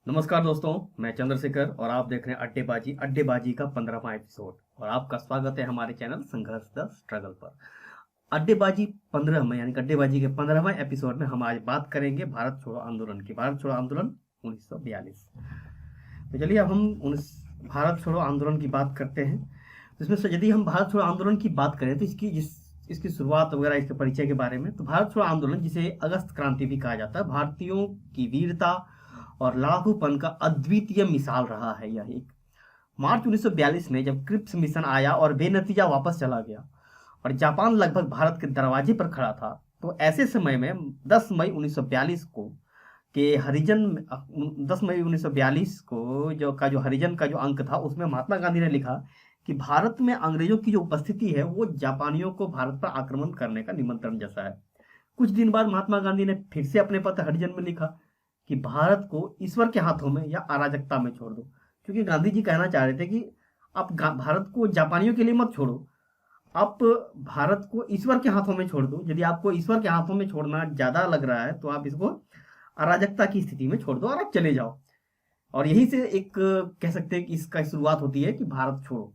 नमस्कार दोस्तों, मैं चंद्रशेखर और आप देख रहे हैं अड्डेबाजी का 15वां एपिसोड। और आपका स्वागत है हमारे चैनल संघर्ष द स्ट्रगल पर। अड्डेबाजी 15 में यानी कि अड्डेबाजी के 15वें एपिसोड में हम आज बात करेंगे भारत छोड़ो आंदोलन की। भारत छोड़ो आंदोलन 1942। तो चलिए अब हम भारत छोड़ो आंदोलन की बात करते हैं। तो इसमें से यदि हम भारत छोड़ो आंदोलन की बात करें तो इसकी शुरुआत वगैरह, इसके परिचय के बारे में, तो भारत छोड़ो आंदोलन, जिसे अगस्त क्रांति भी कहा जाता है, भारतीयों की वीरता और लड़ाकूपन का अद्वितीय मिसाल रहा है। यह एक मार्च 1942 में जब क्रिप्स मिशन आया और बेनतीजा वापस चला गया और जापान लगभग भारत के दरवाजे पर खड़ा था, तो ऐसे समय में 10 मई 1942 को के हरिजन 10 मई 1942 को जो हरिजन का जो अंक था, उसमें महात्मा गांधी ने लिखा कि भारत में अंग्रेजों की जो उपस्थिति है वो जापानियों को भारत पर आक्रमण करने का निमंत्रण जैसा है। कुछ दिन बाद महात्मा गांधी ने फिर से अपने पत्र हरिजन में लिखा कि भारत को ईश्वर के हाथों में या अराजकता में छोड़ दो। क्योंकि गांधी जी कहना चाह रहे थे कि आप भारत को जापानियों के लिए मत छोड़ो, आप भारत को ईश्वर के हाथों में छोड़ दो। यदि आपको ईश्वर के हाथों में छोड़ना ज्यादा लग रहा है तो आप इसको अराजकता की स्थिति में छोड़ दो और आप चले जाओ। और यही से एक कह सकते हैं कि इसका शुरुआत होती है कि भारत छोड़ो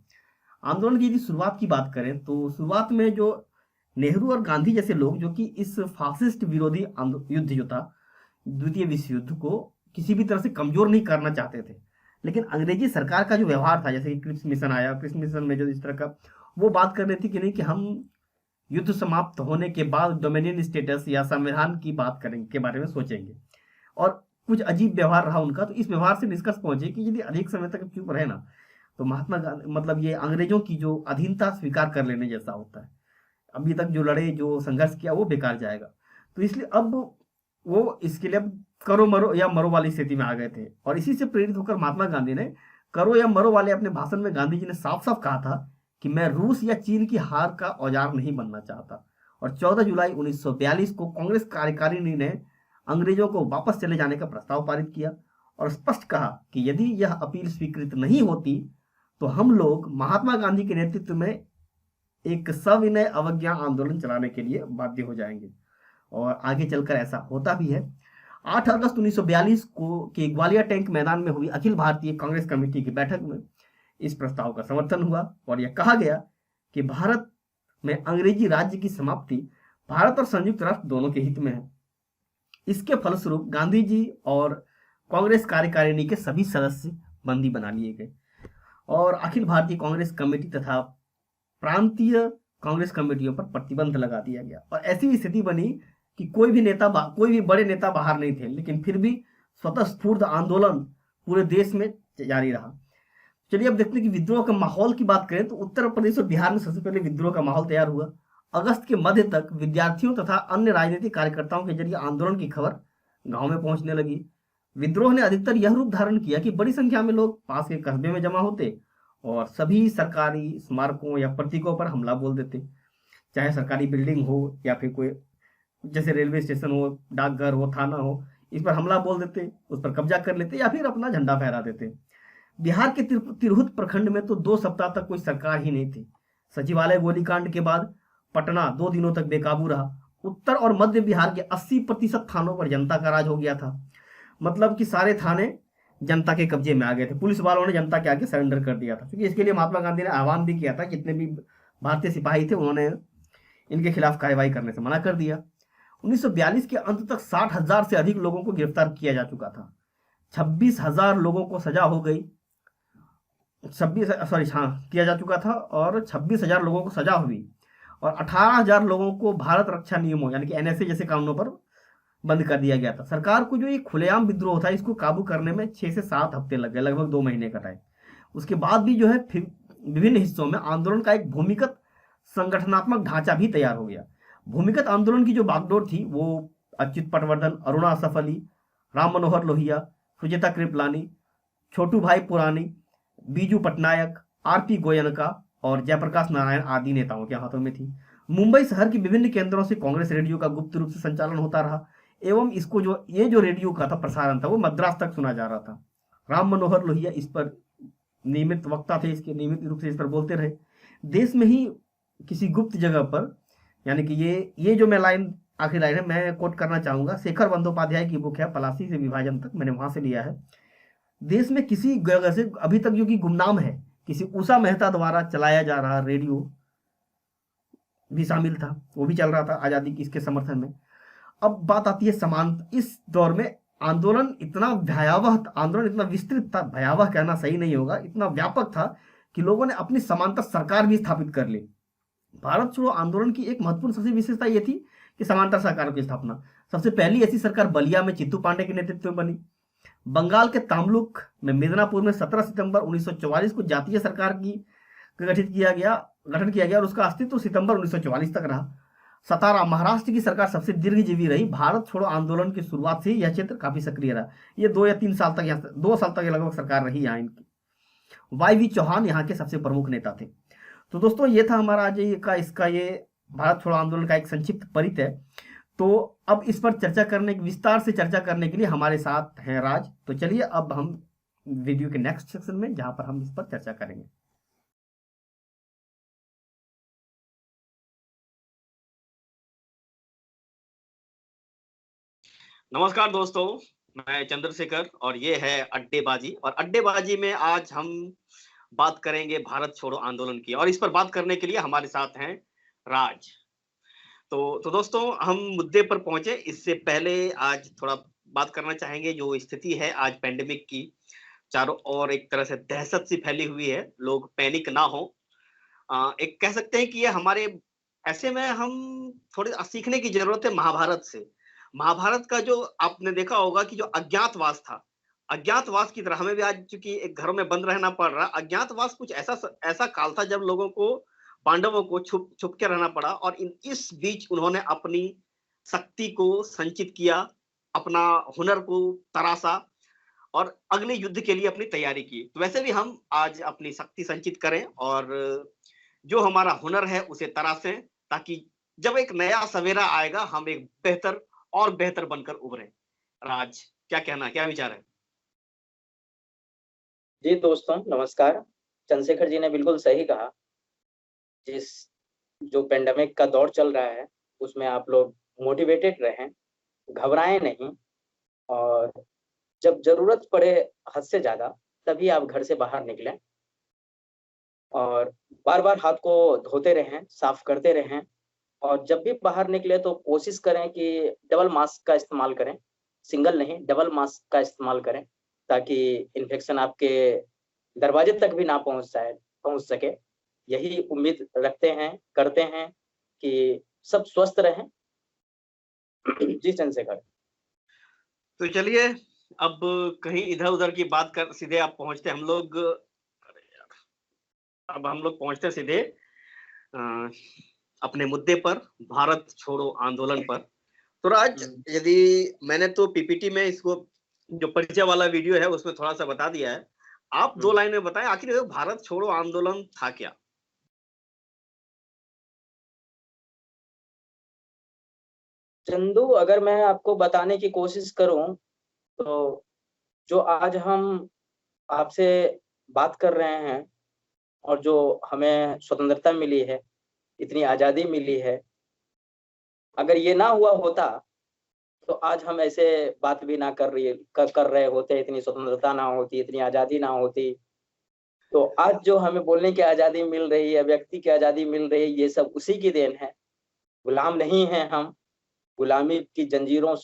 आंदोलन की। यदि शुरुआत की बात करें तो शुरुआत में जो नेहरू और गांधी जैसे लोग, जो कि इस फासिस्ट विरोधी युद्ध जो था, द्वितीय विश्व युद्ध को किसी भी तरह से कमजोर नहीं करना चाहते थे, लेकिन अंग्रेजी सरकार का जो व्यवहार था, जैसे कि क्रिप्स मिशन आया, क्रिप्स मिशन में जो इस तरह का वो बात कर रही थी कि नहीं कि हम युद्ध समाप्त होने के बाद डोमिनियन स्टेटस या संविधान की बात करेंगे, के बारे में सोचेंगे। और कुछ अजीब व्यवहार रहा उनका, तो इस व्यवहार से निष्कर्ष पहुंचे कि यदि अधिक समय तक चुप रहे ना तो महात्मा गांधी मतलब ये अंग्रेजों की जो अधीनता स्वीकार कर लेने जैसा होता है। अभी तक जो लड़े, जो संघर्ष किया, वो बेकार जाएगा। तो इसलिए अब वो इसके लिए अब करो मरो या मरो वाली स्थिति में आ गए थे। और इसी से प्रेरित होकर महात्मा गांधी ने करो या मरो वाले अपने भाषण में गांधी जी ने साफ साफ कहा था कि मैं रूस या चीन की हार का औजार नहीं बनना चाहता। और 14 जुलाई 1942 को कांग्रेस कार्यकारिणी ने अंग्रेजों को वापस चले जाने का प्रस्ताव पारित किया और स्पष्ट कहा कि यदि यह अपील स्वीकृत नहीं होती तो हम लोग महात्मा गांधी के नेतृत्व में एक सविनय अवज्ञा आंदोलन चलाने के लिए बाध्य हो जाएंगे। और आगे चलकर ऐसा होता भी है। 8 अगस्त 1942 को के ग्वालियर टैंक मैदान में हुई अखिल भारतीय कांग्रेस कमेटी की बैठक में इस प्रस्ताव का समर्थन हुआ और यह कहा गया कि भारत में अंग्रेजी राज्य की समाप्ति भारत और संयुक्त राष्ट्र दोनों के हित में है। इसके फलस्वरूप गांधी जी और कांग्रेस कार्यकारिणी के सभी सदस्य बंदी बना लिए गए और अखिल भारतीय कांग्रेस कमेटी तथा प्रांतीय कांग्रेस कमेटियों पर प्रतिबंध लगा दिया गया। और ऐसी स्थिति बनी कि कोई भी बड़े नेता बाहर नहीं थे, लेकिन फिर भी स्वतःस्फूर्त आंदोलन पूरे देश में जारी रहा। चलिए अब देखते हैं कि विद्रोह का माहौल की बात करें तो उत्तर प्रदेश और बिहार में सबसे पहले विद्रोह का माहौल तैयार हुआ। अगस्त के मध्य तक विद्यार्थियों तथा अन्य राजनीतिक कार्यकर्ताओं के जरिए आंदोलन की खबर गांव में पहुंचने लगी। विद्रोह ने अधिकतर यह रूप धारण किया कि बड़ी संख्या में लोग पास के कस्बे में जमा होते और सभी सरकारी स्मारकों या प्रतीकों पर हमला बोल देते, चाहे सरकारी बिल्डिंग हो या फिर कोई जैसे रेलवे स्टेशन हो, डाकघर हो, थाना हो, इस पर हमला बोल देते, उस पर कब्जा कर लेते या फिर अपना झंडा फहरा देते। बिहार के तिरहुत प्रखंड में तो 2 सप्ताह तक कोई सरकार ही नहीं थी। सचिवालय गोलीकांड के बाद पटना 2 दिनों तक बेकाबू रहा। उत्तर और मध्य बिहार के 80% थानों पर जनता का राज हो गया था। मतलब कि सारे थाने जनता के कब्जे में आ गए थे। पुलिस वालों ने जनता के आगे सरेंडर कर दिया था, क्योंकि इसके लिए महात्मा गांधी ने आह्वान भी किया था। जितने भी भारतीय सिपाही थे उन्होंने इनके खिलाफ कार्रवाई करने से मना कर दिया। 1942 के अंत तक 60,000 से अधिक लोगों को गिरफ्तार किया जा चुका था। 26,000 लोगों को सजा हो गई, किया जा चुका था और 26,000 लोगों को सजा हुई और 18,000 लोगों को भारत रक्षा नियमों यानी कि एनएसए जैसे कानूनों पर बंद कर दिया गया था। सरकार को जो ये खुलेआम विद्रोह था, इसको काबू करने में 6 से 7 हफ्ते लग गए, लगभग 2 महीने का टाइम। उसके बाद भी जो है फिर विभिन्न हिस्सों में आंदोलन का एक भूमिगत संगठनात्मक ढांचा भी तैयार हो गया। भूमिगत आंदोलन की जो बागडोर थी वो अच्युत पटवर्धन, अरुणा असफ अली, राम मनोहर लोहिया, सुचेता कृपलानी, छोटू भाई पुरानी, बीजू पटनायक, आरपी गोयनका और जयप्रकाश नारायण आदि नेताओं के हाथों में थी। मुंबई शहर के विभिन्न केंद्रों से कांग्रेस रेडियो का गुप्त रूप से संचालन होता रहा एवं इसको जो रेडियो का था प्रसारण था वो मद्रास तक सुना जा रहा था। राम मनोहर लोहिया इस पर नियमित वक्ता थे, इसके नियमित रूप से इस पर बोलते रहे। देश में ही किसी गुप्त जगह पर, यानी कि ये जो मैं आखिरी लाइन है मैं कोट करना चाहूंगा, शेखर बंदोपाध्याय की बुक है पलासी से विभाजन तक, मैंने वहां से लिया है। देश में किसी जगह से अभी तक जो कि गुमनाम है, किसी उषा मेहता द्वारा चलाया जा रहा रेडियो भी शामिल था, वो भी चल रहा था आजादी की इसके समर्थन में। अब बात आती है समानता। इस दौर में आंदोलन इतना भयावह, आंदोलन इतना विस्तृत था, भयावह कहना सही नहीं होगा, इतना व्यापक था कि लोगों ने अपनी समानता सरकार भी स्थापित कर ली। भारत छोड़ो आंदोलन की एक महत्वपूर्ण सबसे विशेषता यह थी कि समांतर सरकार की स्थापना। सबसे पहली ऐसी सरकार बलिया में चित्तू पांडे के नेतृत्व में बनी। बंगाल के तामलुक में मिदनापुर में 17 सितंबर 1944 को जातीय सरकार की गठन किया गया और उसका अस्तित्व सितंबर 1944 तक रहा। सतारा महाराष्ट्र की सरकार सबसे दीर्घजीवी रही। भारत छोड़ो आंदोलन की शुरुआत से ही यह क्षेत्र काफी सक्रिय रहा। ये 2 या 3 साल तक, यहाँ 2 साल तक लगभग सरकार रही यहाँ इनकी। वाई.वी. चौहान यहाँ के सबसे प्रमुख नेता थे। तो दोस्तों ये था हमारा आज इसका ये भारत छोड़ो आंदोलन का एक संक्षिप्त परिचय। तो अब इस पर चर्चा करने, विस्तार से चर्चा करने के लिए हमारे साथ हैं राज। तो चलिए अब हम वीडियो के नेक्स्ट सेक्शन में, जहां पर हम इस पर चर्चा करेंगे। नमस्कार दोस्तों, मैं चंद्रशेखर और ये है अड्डेबाजी। और अड्डेबाजी में आज हम बात करेंगे भारत छोड़ो आंदोलन की, और इस पर बात करने के लिए हमारे साथ हैं राज। तो दोस्तों हम मुद्दे पर पहुंचे, इससे पहले आज थोड़ा बात करना चाहेंगे जो स्थिति है आज पेंडेमिक की। चारों ओर एक तरह से दहशत सी फैली हुई है, लोग पैनिक ना हो। एक कह सकते हैं कि ये हमारे, ऐसे में हम थोड़े सीखने की जरूरत है महाभारत से। महाभारत का जो आपने देखा होगा कि जो अज्ञातवास था, अज्ञातवास की तरह हमें भी आज चूंकि एक घरों में बंद रहना पड़ रहा। अज्ञातवास कुछ ऐसा काल था जब लोगों को, पांडवों को छुप छुप के रहना पड़ा, और इस बीच उन्होंने अपनी शक्ति को संचित किया, अपना हुनर को तराशा और अगले युद्ध के लिए अपनी तैयारी की। तो वैसे भी हम आज अपनी शक्ति संचित करें और जो हमारा हुनर है उसे तराशें, ताकि जब एक नया सवेरा आएगा हम एक बेहतर और बेहतर बनकर उभरें। राज, क्या कहना, क्या विचार है? जी दोस्तों नमस्कार। चंद्रशेखर जी ने बिल्कुल सही कहा। जिस जो पेंडेमिक का दौर चल रहा है उसमें आप लोग मोटिवेटेड रहें, घबराएं नहीं, और जब जरूरत पड़े हद से ज्यादा तभी आप घर से बाहर निकलें, और बार बार हाथ को धोते रहें, साफ करते रहें, और जब भी बाहर निकले तो कोशिश करें कि डबल मास्क का इस्तेमाल करें, सिंगल नहीं डबल मास्क का इस्तेमाल करें, ताकि इन्फेक्शन आपके दरवाजे तक भी ना पहुंच सके। यही उम्मीद रखते हैं, करते हैं कि सब स्वस्थ रहें। जी चंद्रशेखर। तो चलिए अब कहीं इधर उधर की बात कर सीधे आप पहुंचते हम लोग, अब हम लोग पहुंचते सीधे अपने मुद्दे पर, भारत छोड़ो आंदोलन पर। तो राज, यदि मैंने तो पीपीटी में इसको जो परिचय वाला वीडियो है उसमें थोड़ा सा बता दिया है, आप 2 लाइन में बताएं आखिर भारत छोड़ो आंदोलन था क्या? चंदू, अगर मैं आपको बताने की कोशिश करूं तो जो आज हम आपसे बात कर रहे हैं और जो हमें स्वतंत्रता मिली है, इतनी आजादी मिली है, अगर ये ना हुआ होता तो आज हम ऐसे बात भी ना कर रहे होते, इतनी स्वतंत्रता ना होती, इतनी आजादी ना होती। तो आज जो हमें बोलने की आजादी मिल रही है, व्यक्ति की आजादी मिल रही है, ये सब उसी की देन है। गुलाम नहीं हैं हम, गुलामी की जंजीरों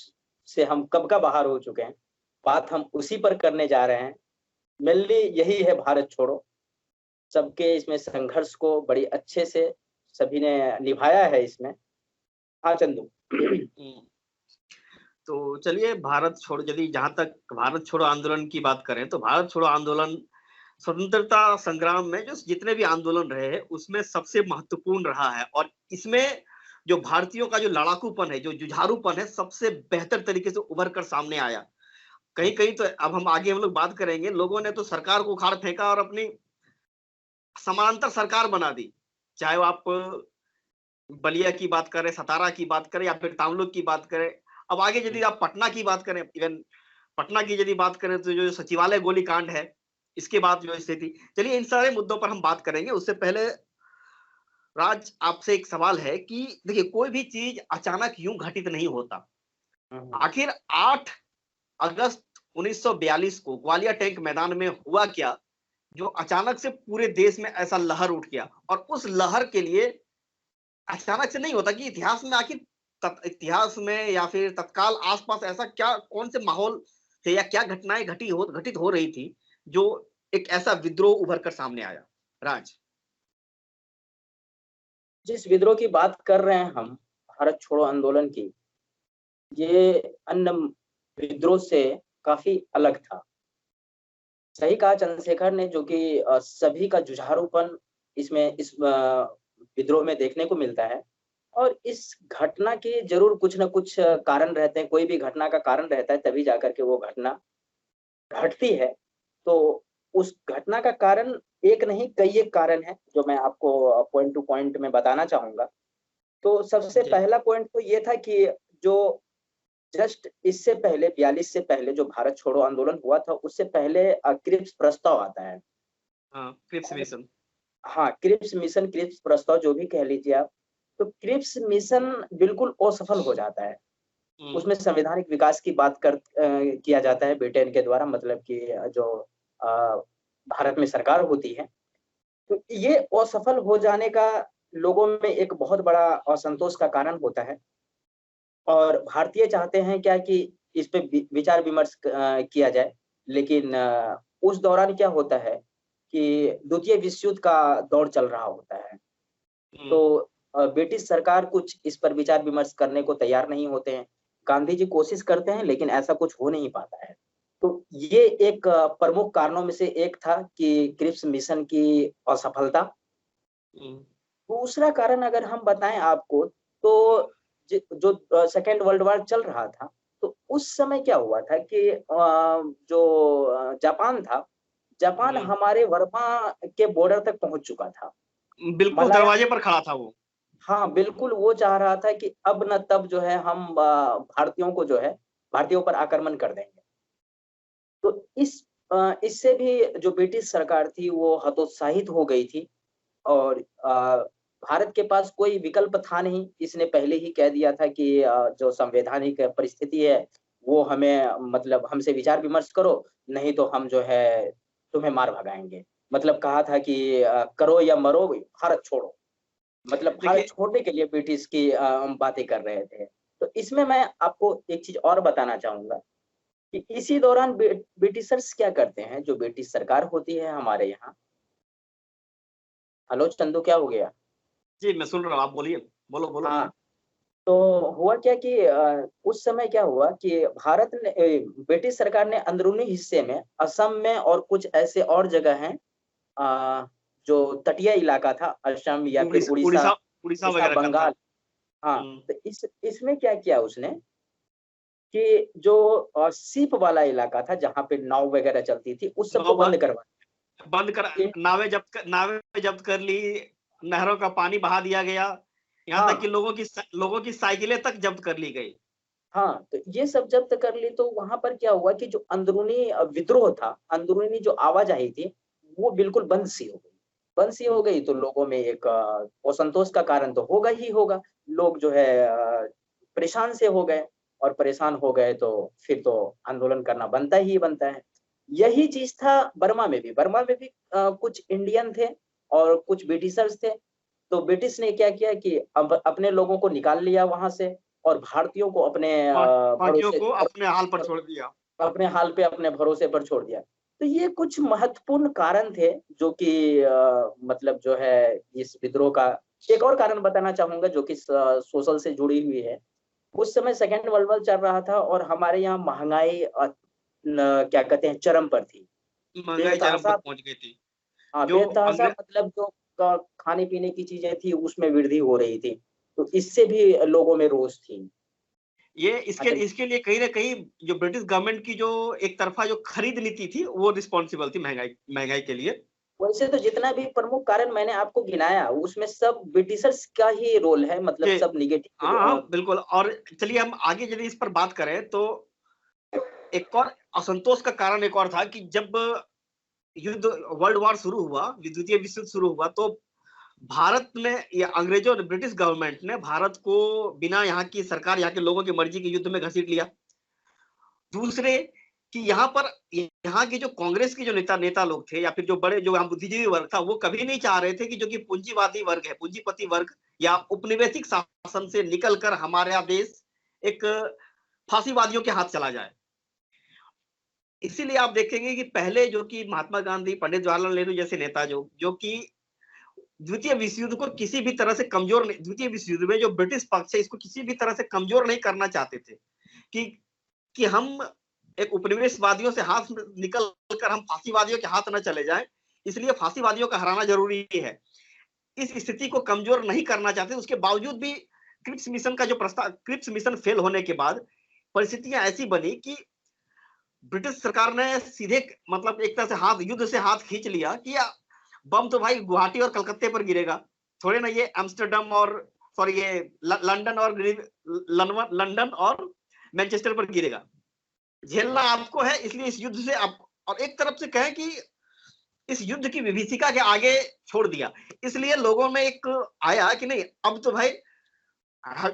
से हम कब का बाहर हो चुके हैं। बात हम उसी पर करने जा रहे हैं। मेनली यही है भारत छोड़ो। सबके इसमें संघर्ष को बड़ी अच्छे से सभी ने निभाया है इसमें। हाँ चंदू। तो चलिए भारत छोड़ो, यदि जहां तक भारत छोड़ो आंदोलन की बात करें तो भारत छोड़ो आंदोलन स्वतंत्रता संग्राम में जो जितने भी आंदोलन रहे हैं उसमें सबसे महत्वपूर्ण रहा है। और इसमें जो भारतीयों का जो लड़ाकूपन है, जो जुझारूपन है, सबसे बेहतर तरीके से उभर कर सामने आया। कहीं कहीं तो अब हम लोग बात करेंगे, लोगों ने तो सरकार को उखाड़ फेंका और अपनी समानांतर सरकार बना दी। चाहे वो आप बलिया की बात करें, सतारा की बात करें, या फिर तामलुक की बात करें। अब आगे यदि आप पटना की बात करें, इवन पटना की यदि बात करें तो जो सचिवालय गोलीकांड है, इसके बाद जो स्थिति, चलिए इन सारे मुद्दों पर हम बात करेंगे। उससे पहले राज, आपसे एक सवाल है कि देखिए कोई भी चीज अचानक यूं घटित नहीं होता। आखिर 8 अगस्त 1942 को ग्वालियर टैंक मैदान में हुआ क्या, जो अचानक से पूरे देश में ऐसा लहर उठ गया। और उस लहर के लिए अचानक से नहीं होता कि इतिहास में आखिर इतिहास में या फिर तत्काल आसपास ऐसा क्या, कौन से माहौल थे या क्या घटनाएं घटित हो रही थी जो एक ऐसा विद्रोह उभर कर सामने आया। राज। जिस विद्रोह की बात कर रहे हैं हम, भारत छोड़ो आंदोलन की, ये अन्य विद्रोह से काफी अलग था। सही कहा चंद्रशेखर ने, जो कि सभी का जुझारूपन इसमें इस विद्रोह में देखने को मिलता है। और इस घटना के जरूर कुछ ना कुछ कारण रहते हैं, कोई भी घटना का कारण रहता है तभी जाकर के वो घटना घटती है। तो उस घटना का कारण एक नहीं कई एक कारण है, जो मैं आपको पॉइंट टू पॉइंट में बताना चाहूंगा। तो सबसे जी। पहला पॉइंट तो ये था कि जो जस्ट इससे पहले 42 से पहले जो भारत छोड़ो आंदोलन हुआ था, उससे पहले क्रिप्स प्रस्ताव आता है। हाँ, क्रिप्स मिशन। हाँ, क्रिप्स मिशन, क्रिप्स प्रस्ताव जो भी कह लीजिए आप। तो क्रिप्स मिशन बिल्कुल असफल हो जाता है। उसमें संवैधानिक विकास की बात किया जाता है ब्रिटेन के द्वारा, मतलब कि जो अ, भारत में सरकार होती है। तो ये असफल हो जाने का लोगों में एक बहुत बड़ा असंतोष का कारण होता है। और भारतीय चाहते हैं क्या कि इस पे विचार विमर्श किया जाए। लेकिन उस दौरान क्या होता है कि द्वितीय विश्व युद्ध का दौर चल रहा होता है। तो ब्रिटिश सरकार कुछ इस पर विचार विमर्श करने को तैयार नहीं होते हैं। गांधी जी कोशिश करते हैं लेकिन ऐसा कुछ हो नहीं पाता है। तो ये एक प्रमुख कारणों में से एक था कि क्रिप्स मिशन की असफलता। दूसरा कारण अगर हम बताएं आपको, तो जो सेकेंड वर्ल्ड वॉर चल रहा था, तो उस समय क्या हुआ था कि जो जापान था, जापान हमारे वर्मा के बॉर्डर तक पहुंच चुका था। बिल्कुल दरवाजे पर खड़ा था वो। हाँ बिल्कुल, वो चाह रहा था कि अब न तब जो है हम भारतीयों को जो है भारतीयों पर आक्रमण कर देंगे। तो इससे भी जो ब्रिटिश सरकार थी वो हतोत्साहित हो गई थी। और भारत के पास कोई विकल्प था नहीं। इसने पहले ही कह दिया था कि जो संवैधानिक परिस्थिति है वो हमें, मतलब हमसे विचार विमर्श करो, नहीं तो हम जो है तुम्हें मार भगाएंगे। मतलब कहा था कि करो या मरो, भारत छोड़ो। मतलब भारत देखिए, छोड़ने के लिए ब्रिटिश की बातें कर रहे थे। तो इसमें मैं आपको एक चीज और बताना चाहूंगा कि इसी दौरान ब्रिटिशर्स क्या करते हैं, जो ब्रिटिश सरकार होती है हमारे यहाँ। हेलो चंदू, क्या हो गया? जी मैं सुन रहा हूँ, आप बोलिए, बोलो बोलो। हाँ, तो हुआ क्या कि उस समय क्या हुआ कि भारत ने ब्रिटिश सरकार ने अंदरूनी हिस्से में, असम में और कुछ ऐसे और जगह हैं, अ, जो तटीय इलाका था, असम या फिर उड़ीसा उड़ीसा, उड़ीसा उड़ीसा उड़ीसा वगैरह का था। बंगाल। हाँ, तो इसमें क्या किया उसने कि जो सीप वाला इलाका था, जहाँ पे नाव वगैरह चलती थी, उस सबको नाव बंद करवा बंद कर, के। नावें जब्त कर ली, नहरों का पानी बहा दिया गया, यहाँ तक कि हाँ लोगों की साइकिलें तक जब्त कर ली गई। हाँ, तो ये सब जब्त कर ली। तो वहां पर क्या हुआ कि जो अंदरूनी विद्रोह था, अंदरूनी जो आवाजाही थी, वो बिल्कुल बंद सी हो गई। बंद सी हो गई तो लोगों में एक असंतोष का कारण तो होगा ही होगा। लोग जो है परेशान से हो गए। और परेशान हो गए तो फिर तो आंदोलन करना बनता ही बनता है। यही चीज था बर्मा में भी। बर्मा में भी कुछ इंडियन थे और कुछ ब्रिटिशर्स थे। तो ब्रिटिश ने क्या किया कि अब अपने लोगों को निकाल लिया वहां से, और भारतीयों को अपने बाकियों भरोसे, को अपने हाल पर छोड़ दिया। अपने हाल पे, अपने भरोसे पर छोड़ दिया। तो ये कुछ महत्वपूर्ण कारण थे जो कि मतलब जो है इस विद्रोह का। एक और कारण बताना चाहूंगा जो कि सोशल से जुड़ी हुई है। उस समय सेकेंड वर्ल्ड वॉर चल रहा था और हमारे यहाँ महंगाई क्या कहते हैं, चरम पर थी। महंगाई चरम पर बेतहाशा, पहुंच गई थी। हाँ जो बेतहाशा, अंग्रेज मतलब जो खाने पीने की चीजें थी उसमें वृद्धि हो रही थी। तो इससे भी लोगों में रोष थी। ये अच्छा, इसके लिए कहीं ना कहीं जो ब्रिटिश गवर्नमेंट की जो एक तरफा जो खरीद नीति थी वो रिस्पॉन्सिबल थी महंगाई के लिए। वैसे तो जितना भी प्रमुख कारण मैंने आपको गिनाया उसमें सब ब्रिटिशर्स का ही रोल है, मतलब जी, सब निगेटिव। हाँ हाँ बिल्कुल। और चलिए हम आगे यदि इस पर बात करें तो एक और असंतोष का कारण एक और था कि जब युद्ध वर्ल्ड वॉर शुरू हुआ, द्वितीय विश्व युद्ध शुरू हुआ, तो भारत ने या अंग्रेजों ने, ब्रिटिश गवर्नमेंट ने भारत को बिना यहाँ की सरकार, यहाँ के लोगों की मर्जी के युद्ध में घसीट लिया। दूसरे कि यहाँ की जो कांग्रेस के जो नेता लोग थे या फिर जो बड़े जो हम बुद्धिजीवी वर्ग था, वो कभी नहीं चाह रहे थे कि जो कि पूंजीवादी वर्ग है, पूंजीपति वर्ग या उपनिवेशिक शासन से निकलकर हमारा देश एक फांसीवादियों के हाथ चला जाए। इसीलिए आप देखेंगे कि पहले जो कि महात्मा गांधी, पंडित जवाहरलाल नेहरू जैसे नेता जो कि द्वितीय विश्व युद्ध को किसी भी तरह से कमजोर नहीं, द्वितीय विश्व युद्ध में जो ब्रिटिश पक्ष है इसको किसी भी तरह से कमजोर नहीं करना चाहते थे कि हम एक उपनिवेशवादियों से हाथ निकल कर हम फांसीवादियों के हाथ न चले जाएं, इसलिए फांसीवादियों का हराना जरूरी है। इस स्थिति को कमजोर नहीं करना चाहते। उसके बावजूद भी क्रिप्स मिशन का जो प्रस्ताव, क्रिप्स मिशन फेल होने के बाद परिस्थितियां ऐसी बनी कि ब्रिटिश सरकार ने सीधे मतलब एक तरह से युद्ध से हाथ खींच लिया कि बम तो भाई गुवाहाटी और कलकत्ते पर गिरेगा, थोड़े ना ये एम्स्टर्डम और ये लंदन और मैनचेस्टर पर गिरेगा। झेलना आपको है, इसलिए इस युद्ध से आप, और एक तरफ से कहें कि इस युद्ध की विभीषिका के आगे छोड़ दिया। इसलिए लोगों में एक आया कि नहीं, अब तो भाई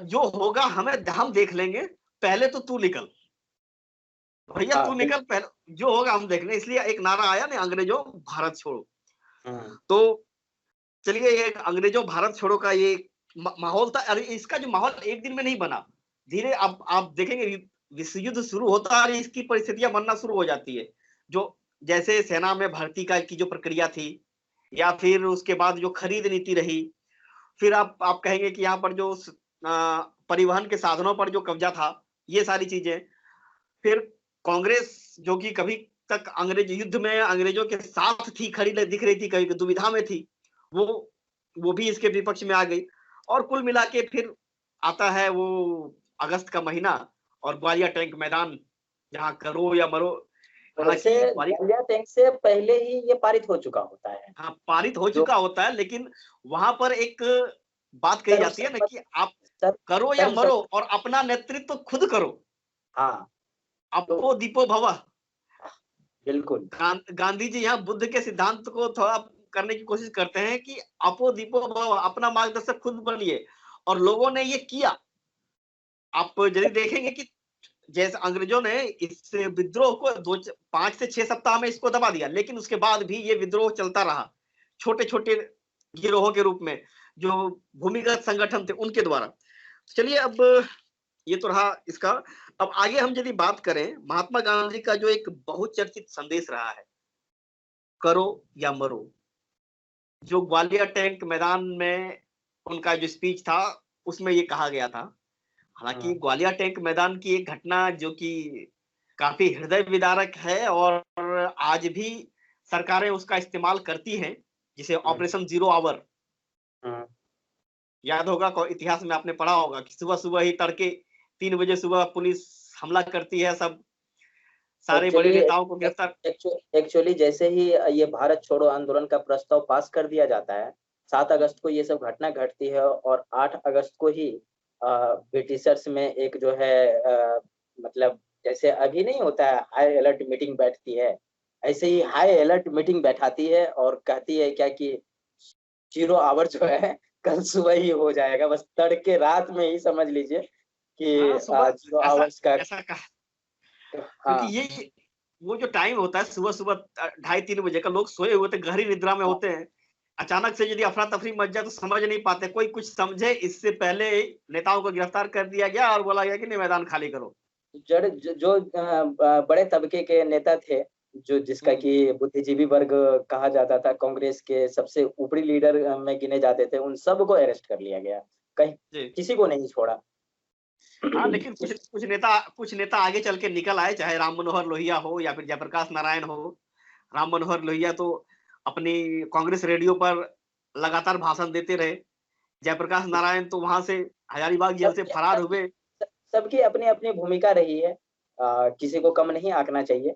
जो होगा हम देख लेंगे, पहले तो तू निकल भैया, तू निकल, पहले जो होगा हम देख लेंगे। इसलिए एक नारा आया ना, अंग्रेजों भारत छोड़ो। तो चलिए, ये अंग्रेजों भारत छोड़ो का ये माहौल था। अरे इसका जो माहौल एक दिन में नहीं बना, धीरे अब आप देखेंगे विश्व युद्ध शुरू होता है, इसकी परिस्थितियां बनना शुरू हो जाती है। जो जैसे सेना में भर्ती की जो प्रक्रिया थी, या फिर उसके बाद जो खरीद नीति रही, फिर आप कहेंगे कि यहाँ पर जो परिवहन के साधनों पर जो कब्जा था, ये सारी चीजें। फिर कांग्रेस जो कि कभी तक अंग्रेज युद्ध में अंग्रेजों के साथ थी, खड़ी दिख रही थी, कभी दुविधा में थी, वो भी इसके विपक्ष में आ गई। और कुल मिला के फिर आता है वो अगस्त का महीना और ग्वालियर टैंक मैदान, जहां करो या मरो। ग्वालियर टैंक से पहले ही ये पारित हो चुका होता है। हाँ, पारित हो चुका होता है, लेकिन वहां पर एक बात कही जाती है ना कि आप करो या मरो और अपना नेतृत्व खुद करो। हाँ, अपो दीपो भव। बिल्कुल। गांधी जी यहाँ बुद्ध के सिद्धांत को थोड़ा करने की कोशिश करते हैं कि अपो दीपो भव, अपना मार्गदर्शक खुद बनिए, और लोगों ने ये किया। आप यदि देखेंगे कि जैसे अंग्रेजों ने इस विद्रोह को 5 से 6 सप्ताह में इसको दबा दिया, लेकिन उसके बाद भी ये विद्रोह चलता रहा, छोटे छोटे गिरोहों के रूप में, जो भूमिगत संगठन थे उनके द्वारा। चलिए, अब ये तो रहा इसका। अब आगे हम यदि बात करें, महात्मा गांधी का जो एक बहुचर्चित संदेश रहा है, करो या मरो, जो ग्वालियर टैंक मैदान में उनका जो स्पीच था उसमें ये कहा गया था। हालांकि ग्वालियर टैंक मैदान की एक घटना जो कि काफी हृदय विदारक है और आज भी सरकारें उसका इस्तेमाल करती हैं, जिसे ऑपरेशन 0 आवर। याद होगा, इतिहास में आपने पढ़ा होगा कि सुबह सुबह ही तड़के 3 बजे सुबह पुलिस हमला करती है, सब सारे बड़े नेताओं को गिरफ्तार। एक्चुअली जैसे ही ये भारत छोड़ो आंदोलन का प्रस्ताव पास कर दिया जाता है, 7 अगस्त को ये सब घटना घटती है, और 8 अगस्त को ही ब्रिटिशर्स में एक जो है मतलब जैसे अभी नहीं होता है हाई अलर्ट मीटिंग बैठती है, ऐसे ही हाई अलर्ट मीटिंग बैठाती है और कहती है क्या कि 0 आवर जो है कल सुबह ही हो जाएगा। बस तड़के रात में ही समझ लीजिए कि 0 आवर्स का ऐसा क्योंकि ये वो जो टाइम होता है सुबह सुबह 2:30-3 बजे का, लोग सोए हुए थे, गहरी निद्रा में होते हैं। अचानक से यदि अफरा तफरी मच जाए तो समझ नहीं पाते, कोई कुछ समझे इससे पहले नेताओं को गिरफ्तार कर दिया गया और बोला गया कि नहीं, मैदान खाली करो। जो बड़े तबके के नेता थे, जो जिसका कि बुद्धिजीवी वर्ग कहा जाता था, कांग्रेस के सबसे ऊपरी लीडर में गिने जाते थे, उन सबको अरेस्ट कर लिया गया, कहीं किसी को नहीं छोड़ा। हाँ, लेकिन कुछ नेता आगे चल के निकल आए, चाहे राम मनोहर लोहिया हो या फिर जयप्रकाश नारायण हो। राम मनोहर लोहिया तो अपनी कांग्रेस रेडियो पर लगातार भाषण देते रहे, जयप्रकाश नारायण तो वहां से हजारीबाग जेल से फरार हुए। सबकी अपनी अपनी भूमिका रही है, किसी को कम नहीं आंकना चाहिए।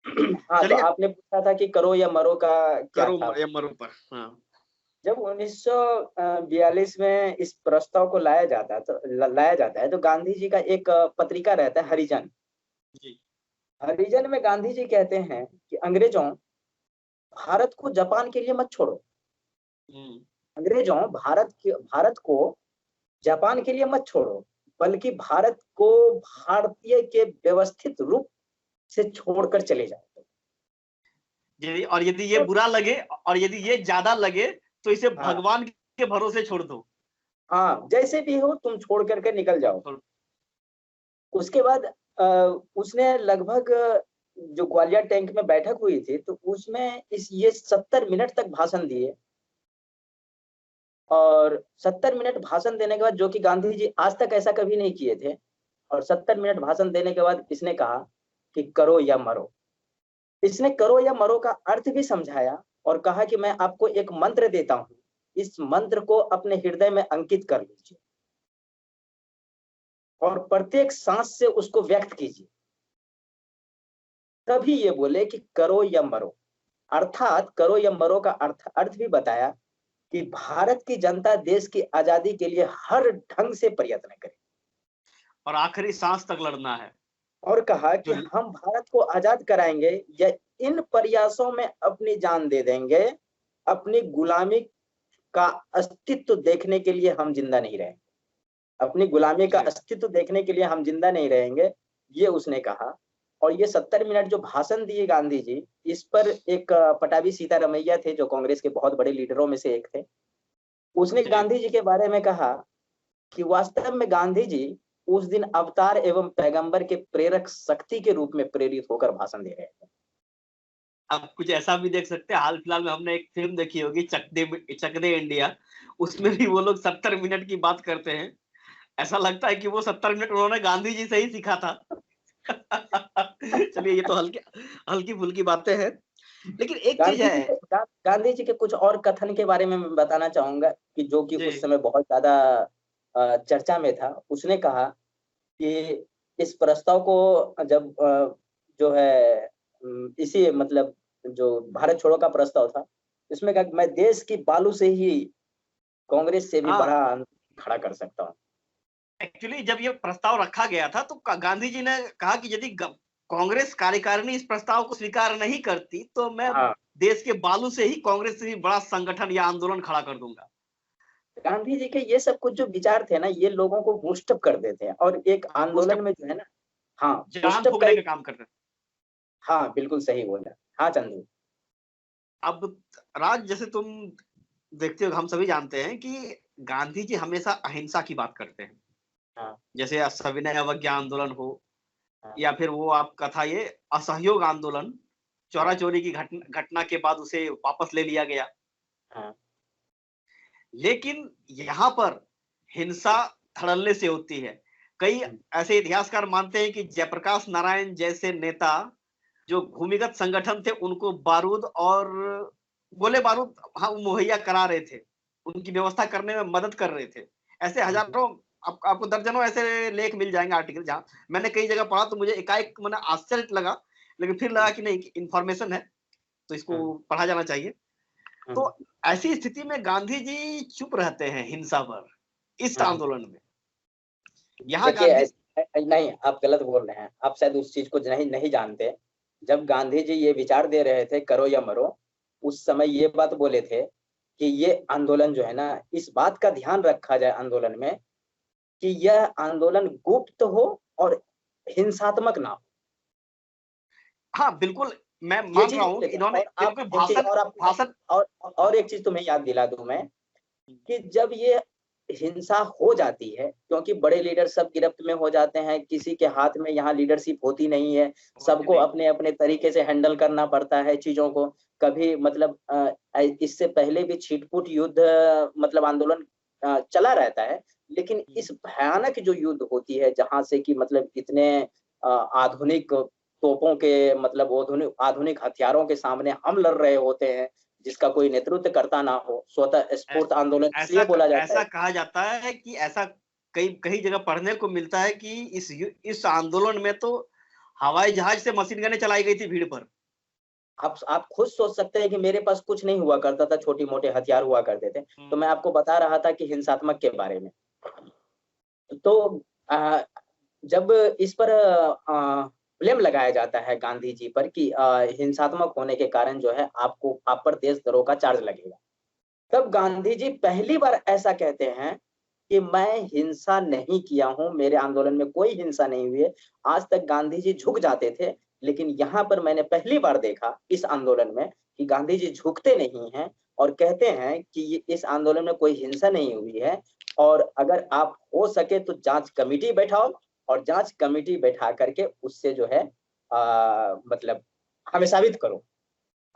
हाँ, तो आपने पूछा था कि करो या मरो का क्या था? करो या मरो पर, हाँ। जब 1942 में इस प्रस्ताव को लाया जाता है तो गांधी जी का एक पत्रिका रहता है, हरिजन। हरिजन में गांधी जी कहते हैं कि अंग्रेजों, भारत को जापान के लिए मत छोड़ो। अंग्रेजों, भारत को जापान के लिए मत छोड़ो, बल्कि भारत को भारतीय के व्यवस्थित रूप से छोड़कर चले जाओ। और यदि ये बुरा लगे और यदि ये ज्यादा लगे तो इसे हाँ भगवान के भरोसे छोड़ दो। हाँ, जैसे भी हो तुम छोड़ करके निकल जाओ। उसके बाद उसने लगभग जो ग्वालियर टैंक में बैठक हुई थी तो उसमें ये 70 मिनट तक भाषण दिए। और 70 मिनट भाषण देने के बाद, जो कि गांधी जी आज तक ऐसा कभी नहीं किए थे, और 70 मिनट भाषण देने के बाद इसने कहा कि करो या मरो। इसने करो या मरो का अर्थ भी समझाया और कहा कि मैं आपको एक मंत्र देता हूं, इस मंत्र को अपने हृदय में अंकित कर लीजिए और प्रत्येक सांस से उसको व्यक्त कीजिए। तभी ये बोले कि करो या मरो। अर्थात करो या मरो का अर्थ भी बताया कि भारत की जनता देश की आजादी के लिए हर ढंग से प्रयत्न करे और आखिरी सांस तक लड़ना है। और कहा कि हम भारत को आजाद कराएंगे या इन प्रयासों में अपनी जान दे देंगे, अपनी गुलामी का अस्तित्व देखने के लिए हम जिंदा नहीं रहेंगे। अपनी गुलामी का अस्तित्व देखने के लिए हम जिंदा नहीं रहेंगे, ये उसने कहा। और ये 70 मिनट जो भाषण दिए गांधी जी, इस पर एक पटाभी सीतारमैया थे जो कांग्रेस के बहुत बड़े लीडरों में से एक थे। उसने गांधी जी के बारे में कहा कि वास्तव में गांधी जी उस दिन अवतार एवं पैगंबर के प्रेरक शक्ति के रूप में प्रेरित होकर भाषण दे रहे थे। अब कुछ ऐसा भी देख सकते हैं, हाल फिलहाल में हमने एक फिल्म देखी होगी चक दे इंडिया, उसमें भी वो लोग 70 मिनट की बात करते हैं। ऐसा लगता है कि वो 70 मिनट उन्होंने गांधी जी से ही सीखा था। चलिए, ये तो हल्की फुल्की बातें हैं, लेकिन एक चीज है। गांधी जी के कुछ और कथन के बारे में मैं बताना चाहूंगा कि जो कि उस समय बहुत ज्यादा चर्चा में था। उसने कहा कि इस प्रस्ताव को जब जो है इसी मतलब जो भारत छोड़ो का प्रस्ताव था, इसमें कहा कि मैं देश की बालू से ही कांग्रेस से भी बड़ा खड़ा कर सकता हूँ। एक्चुअली जब ये प्रस्ताव रखा गया था तो गांधी जी ने कहा कि यदि कांग्रेस कार्यकारिणी इस प्रस्ताव को स्वीकार नहीं करती तो मैं देश के बालू से ही कांग्रेस से भी बड़ा संगठन या आंदोलन खड़ा कर दूंगा। गांधी जी के ये सब कुछ जो विचार थे ना, ये लोगों को बूस्टअप कर देते हैं और एक आंदोलन में जो है ना, हाँ, जान फूंकने का काम करते हैं। हाँ, बिल्कुल सही बोला। हाँ चंदू, अब राज, जैसे तुम देखते हो, हम सभी जानते हैं कि गांधी जी हमेशा अहिंसा की बात करते हैं। हाँ, जैसे सविनय अवज्ञा आंदोलन हो, या फिर वो आपका था ये असहयोग आंदोलन, चोरा चोरी की घटना के बाद उसे वापस ले लिया गया। लेकिन यहाँ पर हिंसा धड़ल्ले से होती है। कई ऐसे इतिहासकार मानते हैं कि जयप्रकाश नारायण जैसे नेता जो भूमिगत संगठन थे उनको बारूद और गोले बारूद मुहैया करा रहे थे, उनकी व्यवस्था करने में मदद कर रहे थे। ऐसे हजारों, आपको दर्जनों ऐसे लेख मिल जाएंगे, आर्टिकल, जहां मैंने कई जगह पढ़ा तो मुझे एकाएक मैंने आश्चर्य लगा, लेकिन फिर लगा कि नहीं, इंफॉर्मेशन है तो इसको पढ़ा जाना चाहिए। तो ऐसी स्थिति में गांधी जी चुप रहते हैं हिंसा पर इस आंदोलन में। यहाँ नहीं, आप गलत बोल रहे हैं, आप शायद उस चीज को नहीं जानते। जब गांधी जी ये विचार दे रहे थे करो या मरो, उस समय ये बात बोले थे कि ये आंदोलन जो है ना, इस बात का ध्यान रखा जाए आंदोलन में कि यह आंदोलन गुप्त हो और हिंसात्मक ना हो। हाँ बिल्कुल, मैं मान रहा हूँ इन्होंने भाषण। और एक चीज तुम्हें याद दिला दूं मैं कि जब ये हिंसा हो जाती है, क्योंकि बड़े लीडर सब गिरफ्त में हो जाते हैं, किसी के हाथ में यहाँ लीडरशिप होती नहीं है, सबको अपने अपने तरीके से हैंडल करना पड़ता है चीजों को। कभी मतलब इससे पहले भी छिटपुट युद्ध मतलब आंदोलन चला रहता है, लेकिन इस भयानक जो युद्ध होती है जहां से कि मतलब इतने आधुनिक तोपों के मतलब आधुनिक हथियारों के सामने हम लड़ रहे होते हैं, जिसका कोई नेतृत्व करता ना हो, स्वतः स्फूर्त आंदोलन इसलिए बोला जाता है। ऐसा कहा जाता है कि ऐसा कई जगह पढ़ने को मिलता है कि इस आंदोलन में तो हवाई जहाज से मशीन गनें चलाई गई थी भीड़ पर। आप खुद सोच सकते हैं कि मेरे पास कुछ नहीं हुआ करता था, छोटी मोटे हथियार हुआ करते थे। तो मैं आपको बता रहा था कि हिंसात्मक के बारे में। तो जब इस पर ब्लेम लगाया जाता है गांधी जी पर कि हिंसात्मक होने के कारण जो है आप पर देशद्रोह का चार्ज लगेगा, तब गांधी जी पहली बार ऐसा कहते हैं कि मैं हिंसा नहीं किया हूं, मेरे आंदोलन में कोई हिंसा नहीं हुई है। आज तक गांधी जी झुक जाते थे, लेकिन यहाँ पर मैंने पहली बार देखा इस आंदोलन में कि गांधी जी झुकते नहीं हैं और कहते हैं कि इस आंदोलन में कोई हिंसा नहीं हुई है, और अगर आप हो सके तो जांच कमेटी बैठाओ और जांच कमेटी बैठा करके उससे जो है मतलब हमें साबित करो।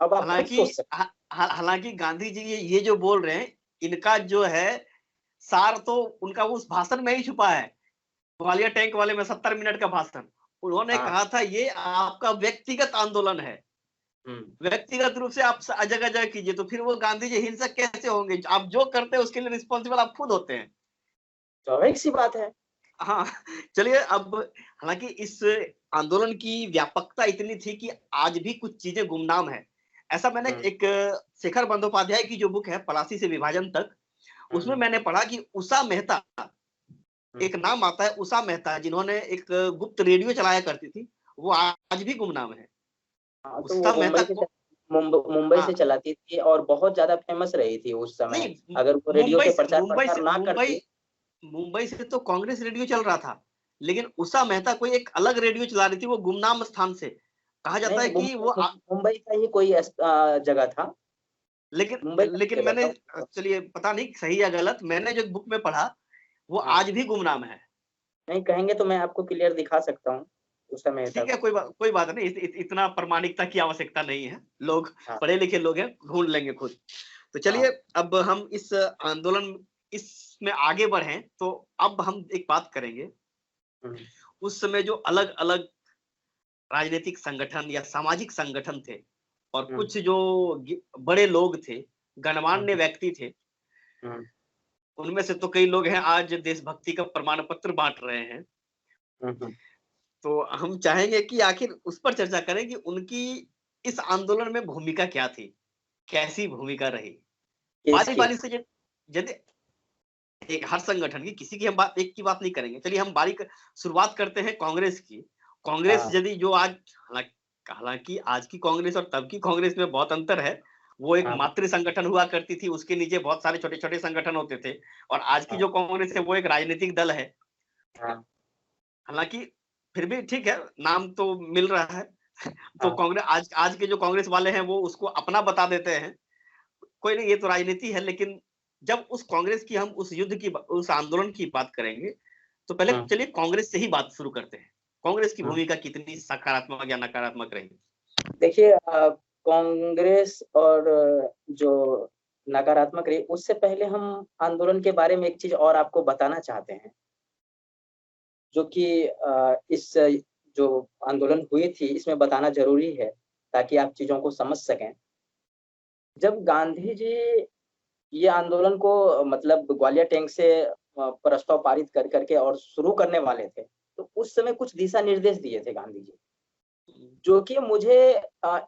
अब आप खुद हालांकि सोच सकते हालांकि गांधी जी ये जो बोल रहे हैं, इनका जो है सार तो उनका उस भाषण में ही छुपा है। ग्वालियर टैंक वाले में 70 मिनट का भाषण, उन्होंने हाँ। कहा था ये आपका व्यक्तिगत आंदोलन है, व्यक्तिगत रूप से आप जगह जगह कीजिए। तो फिर वो गांधी जी हिंसक कैसे होंगे? आप जो करते हैं उसके लिए रिस्पॉन्सिबल आप खुद होते हैं। स्वाभाविक सी बात है। हाँ, चलिए अब हालांकि इस आंदोलन की व्यापकता इतनी थी कि आज भी कुछ चीजें गुमनाम है। ऐसा मैंने एक शेखर बंदोपाध्याय की जो बुक है पलासी से विभाजन तक, उसमें मैंने पढ़ा कि उषा मेहता, एक नाम आता है उषा मेहता, जिन्होंने एक गुप्त रेडियो चलाया करती थी, वो आज भी गुमनाम है। हाँ, तो उषा वो मेहता को मुंबई से हाँ, चलाती थी और बहुत ज्यादा फेमस रही थी उस समय। नहीं, अगर वो रेडियो मुंबई पे से प्रचार प्रसार ना करती। मुंबई से तो कांग्रेस रेडियो चल रहा था, लेकिन उषा मेहता कोई एक अलग रेडियो चला रही थी, वो गुमनाम स्थान से। कहा जाता नहीं, है कि वो मुंबई का ही कोई जगह था। लेकिन मुंबई का लेकिन जगह मैंने, था। चलिए पता नहीं सही या गलत, मैंने जो बुक में पढ़ा वो हाँ, आज भी गुमनाम है। नहीं कहेंगे तो मैं आपको क्लियर दिखा सकता हूँ उस समय ठीक है, तक। कोई बात नहीं, इतना प्रमाणिकता की आवश्यकता नहीं है, लोग हाँ, पढ़े लिखे लोग हैं, ढूंढ लेंगे खुद। तो चलिए हाँ। अब हम इस आंदोलन इसमें आगे बढ़े, तो अब हम एक बात करेंगे हम्म, उस समय जो अलग अलग राजनीतिक संगठन या सामाजिक संगठन थे, और हम्म, कुछ जो बड़े लोग थे, गणमान्य हम्म, व्यक्ति थे, हम्म, उनमें से तो कई लोग हैं आज देशभक्ति का प्रमाण पत्र बांट रहे हैं। हम्म। तो हम चाहेंगे कि आखिर उस पर चर्चा करें कि उनकी इस आंदोलन में भूमिका क्या थी, कैसी भूमिका रही। बारी किसकी? बारी से यदि एक हर संगठन की, किसी की हम बात एक की बात नहीं करेंगे, चलिए हम शुरुआत करते हैं कांग्रेस की। कांग्रेस हाँ, यदि जो आज, हालांकि आज की कांग्रेस और तब की कांग्रेस में बहुत अंतर है। वो एक हाँ, मातृ संगठन हुआ करती थी, उसके नीचे बहुत सारे छोटे छोटे संगठन होते थे, और आज की हाँ, जो कांग्रेस है वो एक राजनीतिक दल है। हाँ, हालांकि फिर भी ठीक है, नाम तो मिल रहा है। तो हाँ, कांग्रेस आज आज के जो कांग्रेस वाले हैं वो उसको अपना बता देते हैं। कोई नहीं, ये तो राजनीति है। लेकिन जब उस कांग्रेस की हम उस युद्ध की उस आंदोलन की बात करेंगे, तो पहले हाँ, चलिए कांग्रेस से ही बात शुरू करते हैं। कांग्रेस की हाँ। भूमिका कितनी सकारात्मक या नकारात्मक रही? देखिए, कांग्रेस और जो नकारात्मक रही, उससे पहले हम आंदोलन के बारे में एक चीज और आपको बताना चाहते हैं, जो कि इस जो आंदोलन हुई थी इसमें बताना जरूरी है ताकि आप चीजों को समझ सकें। जब गांधी जी ये आंदोलन को मतलब ग्वालियर टैंक से प्रस्ताव पारित कर करके और शुरू करने वाले थे, तो उस समय कुछ दिशा निर्देश दिए थे गांधी जी, जो कि मुझे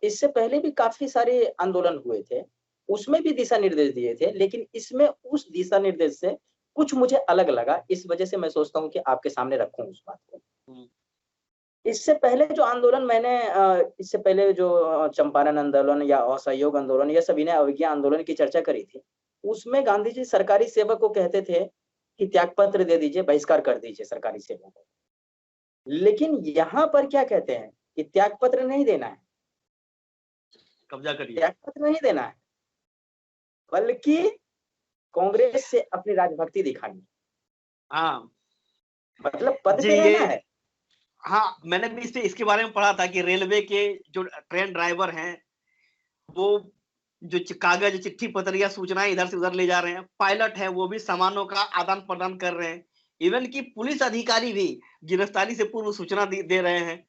इससे पहले भी काफी सारे आंदोलन हुए थे, उसमें भी दिशा निर्देश दिए थे, लेकिन इसमें उस दिशा निर्देश से कुछ मुझे अलग लगा। इस वजह से मैं सोचता हूँ कि आपके सामने रखूं उस बात को। हम्म, इससे पहले जो आंदोलन मैंने इससे पहले जो चंपारण आंदोलन या असहयोग आंदोलन या सविनय अवज्ञा आंदोलन की चर्चा करी थी, उसमें गांधी जी सरकारी सेवक को कहते थे कि त्याग पत्र दे दीजिए, बहिष्कार कर दीजिए सरकारी सेवकों को। लेकिन यहाँ पर क्या कहते हैं कि त्याग पत्र नहीं देना है, कब्जा करिए। त्याग पत्र नहीं देना है, बल्कि कांग्रेस से अपनी राजभक्ति दिखानी, हाँ मतलब पद जी, पे ये रहना है। हाँ, मैंने भी इसके बारे में पढ़ा था कि रेलवे के जो ट्रेन ड्राइवर हैं, वो जो कागज चिट्ठी पत्र या सूचनाएं इधर से उधर ले जा रहे हैं, पायलट है वो भी सामानों का आदान प्रदान कर रहे हैं, इवन की पुलिस अधिकारी भी गिरफ्तारी से पूर्व सूचना दे रहे हैं।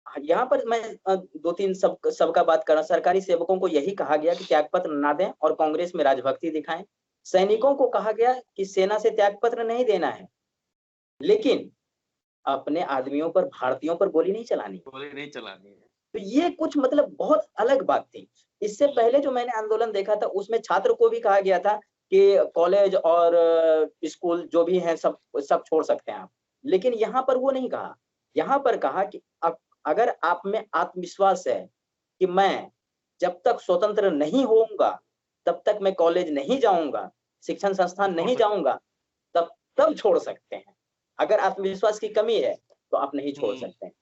यहाँ पर मैं दो तीन सबका बात कर रहा हूँ। सरकारी सेवकों को यही कहा गया कि त्याग पत्र ना दें और कांग्रेस में राजभक्ति दिखाएं। सैनिकों को कहा गया कि सेना से त्याग पत्र नहीं देना है, लेकिन अपने आदमियों पर, भारतीयों पर गोली नहीं चलानी। गोली नहीं चलानी है। तो ये कुछ मतलब बहुत अलग बात थी। इससे पहले जो मैंने आंदोलन देखा था उसमें छात्र को भी कहा गया था कि कॉलेज और स्कूल जो भी हैं सब सब छोड़ सकते हैं आप, लेकिन यहाँ पर वो नहीं कहा। यहाँ पर कहा कि अगर आप में आत्मविश्वास है कि मैं जब तक स्वतंत्र नहीं होऊंगा तब तक मैं कॉलेज नहीं जाऊंगा, शिक्षण संस्थान छोड़ नहीं सकते। जाऊंगा, तब तब छोड़ सकते हैं। अगर आत्मविश्वास की कमी है तो आप नहीं छोड़ हम्म, सकते हैं।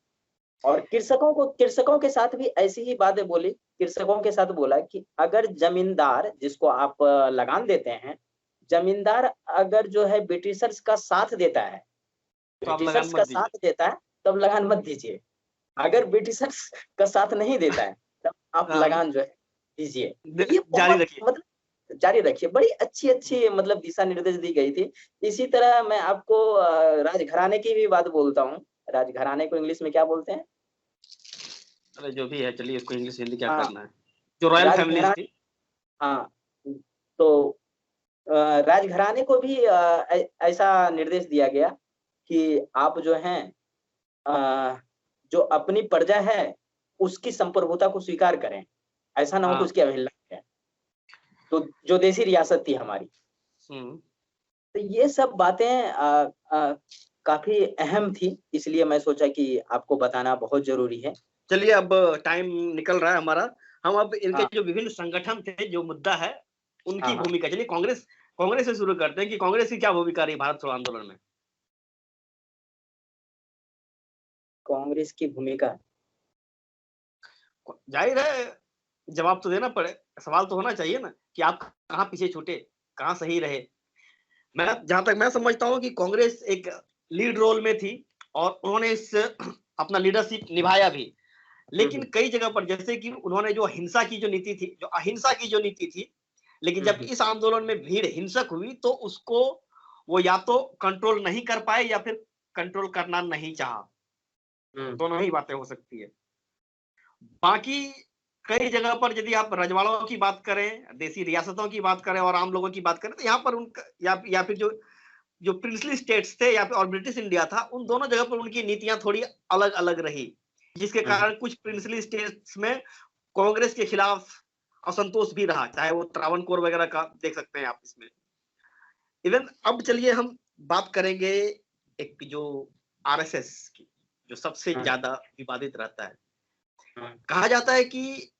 और कृषकों के साथ भी ऐसी ही बातें बोली। कृषकों के साथ बोला कि अगर जमींदार जिसको आप लगान देते हैं, जमींदार अगर जो है ब्रिटिशर्स का साथ देता है, तो आप लगान ब्रिटिशर्स मत का दीजिए। साथ देता है, तब लगान मत दीजिए। अगर ब्रिटिशर्स का साथ नहीं देता है, तब आप हाँ, लगान जो है दीजिए। तो ये जारी बहुत रखिए। मतलब जारी रखिए, बड़ी अच्छी मतलब दिशा निर्देश दी गई थी। इसी तरह मैं आपको राजघराने की भी बात बोलता हूँ। राजघराने को इंग्लिश में क्या बोलते हैं? अरे जो भी है, चलिए इसको इंग्लिश हिंदी क्या हाँ, करना है। जो रॉयल फैमिलीज राजघराने। थी। हाँ, तो राजघराने को भी ऐसा निर्देश दिया गया कि आप जो हैं अ, जो अपनी प्रजा है, उसकी संप्रभुता को स्वीकार करें। ऐसा ना हो कि हाँ। उसकी अवहेलना करें। तो जो देसी रियासत थी हमारी, हम्म। तो ये सब बातें काफी अहम थी, इसलिए मैं सोचा कि आपको बताना बहुत जरूरी है। चलिए, अब टाइम निकल रहा है हमारा। हम अब इनके हाँ, जो विभिन्न संगठन थे, जो मुद्दा है, हाँ, उनकी हाँ। भूमिका, चलिए कांग्रेस कांग्रेस से शुरू करते हैं कि कांग्रेस की क्या भूमिका रही भारत छोड़ो आंदोलन में। कांग्रेस की भूमिका। जाहिर है, जवाब तो देना पड़े, सवाल तो होना चाहिए ना कि आप कहाँ पीछे छूटे, कहाँ सही रहे। मैं, जहां तक मैं समझता हूँ कि कांग्रेस एक लीड रोल में थी और उन्होंने इस अपना लीडरशिप निभाया भी। लेकिन कई जगह पर, जैसे कि उन्होंने जो हिंसा की जो नीति थी, जो अहिंसा की जो नीति थी, लेकिन जब इस आंदोलन में भीड़ हिंसक हुई तो उसको वो या तो कंट्रोल नहीं कर पाए या फिर कंट्रोल करना नहीं चाहा। दोनों ही बातें हो सकती है। बाकी कई जगह पर यदि आप रजवाड़ों की बात करें, देसी रियासतों की बात करें और आम लोगों की बात करें, तो यहाँ पर उनका या फिर जो जो प्रिंसली स्टेट्स थे या फिर और ब्रिटिश इंडिया था, उन दोनों जगह पर उनकी नीतियां थोड़ी अलग अलग रही, जिसके कारण कुछ प्रिंसली स्टेट्स में कांग्रेस के खिलाफ असंतोष भी रहा, चाहे वो त्रावणकोर वगैरह का देख सकते हैं आप इसमें। इवन अब चलिए हम बात करेंगे एक जो आरएसएस की, जो सबसे ज्यादा विवादित रहता है। कहा जाता है कि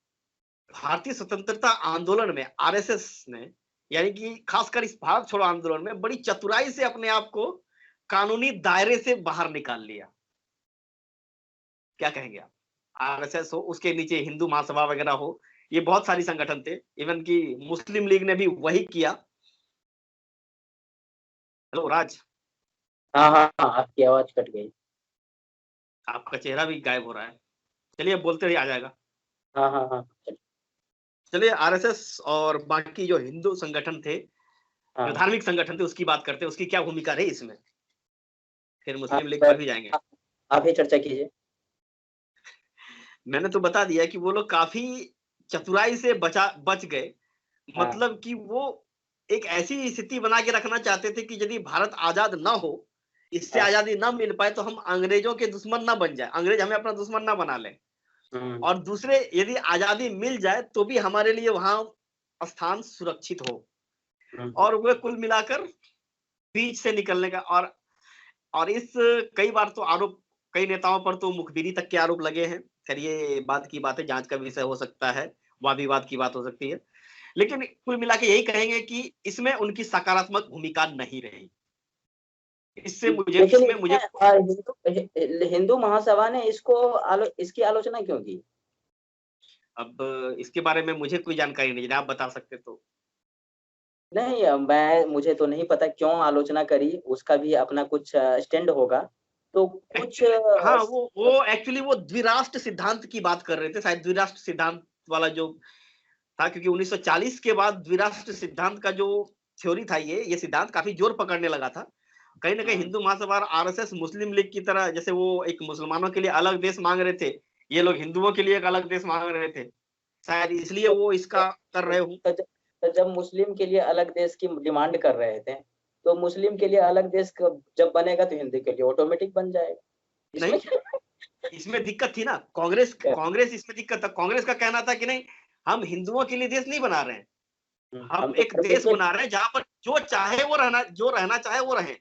भारतीय स्वतंत्रता आंदोलन में आरएसएस ने, यानी कि खासकर इस भारत छोड़ो आंदोलन में, बड़ी चतुराई से अपने आप को कानूनी दायरे से बाहर निकाल लिया। क्या कहेंगे आप? आरएसएस हो, उसके नीचे हिंदू महासभा वगैरह हो, ये बहुत सारी संगठन थे, इवन की मुस्लिम लीग ने भी वही किया। हेलो राज, हाँ, हाँ, हाँ, आपकी आवाज कट गई। आपका चेहरा भी गायब हो रहा है। चलिए, अब बोलते ही आ जाएगा। हाँ, हाँ, हाँ। चलिए, आरएसएस और बाकी जो हिंदू संगठन थे, जो हाँ, धार्मिक संगठन थे, उसकी बात करते हैं, उसकी क्या भूमिका रही इसमें, फिर मुस्लिम लीग आप पर भी जाएंगे। आप ही चर्चा कीजिए। मैंने तो बता दिया कि वो लोग काफी चतुराई से बच गए। हाँ, मतलब कि वो एक ऐसी स्थिति बना के रखना चाहते थे कि यदि भारत आजाद ना हो, इससे हाँ। आजादी ना मिल पाए, तो हम अंग्रेजों के दुश्मन ना बन जाए, अंग्रेज हमें अपना दुश्मन ना बना ले। और दूसरे, यदि आजादी मिल जाए तो भी हमारे लिए वहां स्थान सुरक्षित हो। और वे कुल मिलाकर बीच से निकलने का, और इस कई बार तो आरोप, कई नेताओं पर तो मुखबिरी तक के आरोप लगे हैं। खैर ये बात की बात है, जांच का विषय हो सकता है, वाद विवाद की बात हो सकती है। लेकिन कुल मिला के यही कहेंगे कि इसमें उनकी सकारात्मक भूमिका नहीं रही। लेकिन इसमें मुझे इसमें हिंदू महासभा ने इसकी आलोचना क्यों की? अब इसके बारे में मुझे कोई जानकारी नहीं है, आप बता सकते तो। नहीं, मुझे तो नहीं पता क्यों आलोचना करी, उसका भी अपना कुछ स्टैंड होगा। तो कुछ हाँ, वो एक्चुअली वो द्विराष्ट्र सिद्धांत की बात कर रहे थे, शायद द्विराष्ट्र सिद्धांत वाला जो था, क्योंकि 1940 के बाद द्विराष्ट्र सिद्धांत का जो थ्योरी था, ये सिद्धांत काफी जोर पकड़ने लगा था। कहीं ना कहीं हिंदू महासभा और आरएसएस मुस्लिम लीग की तरह, जैसे वो एक मुसलमानों के लिए अलग देश मांग रहे थे, ये लोग हिंदुओं के लिए एक अलग देश मांग रहे थे, शायद इसलिए तो वो इसका कर रहे हो। तो जब मुस्लिम के लिए अलग देश की डिमांड कर रहे थे, तो मुस्लिम के लिए अलग देश जब बनेगा तो हिंदू के लिए ऑटोमेटिक बन जाएगा। इसमें नहीं, इसमें दिक्कत थी ना, कांग्रेस क्या? कांग्रेस इसमें दिक्कत था। कांग्रेस का कहना था कि नहीं, हम हिंदुओं के लिए देश नहीं बना रहे हैं, हम हम तो एक सिर्फ देश उनके बना रहे हैं जहां पर जो चाहे वो रहना, जो रहना चाहे वो रहे,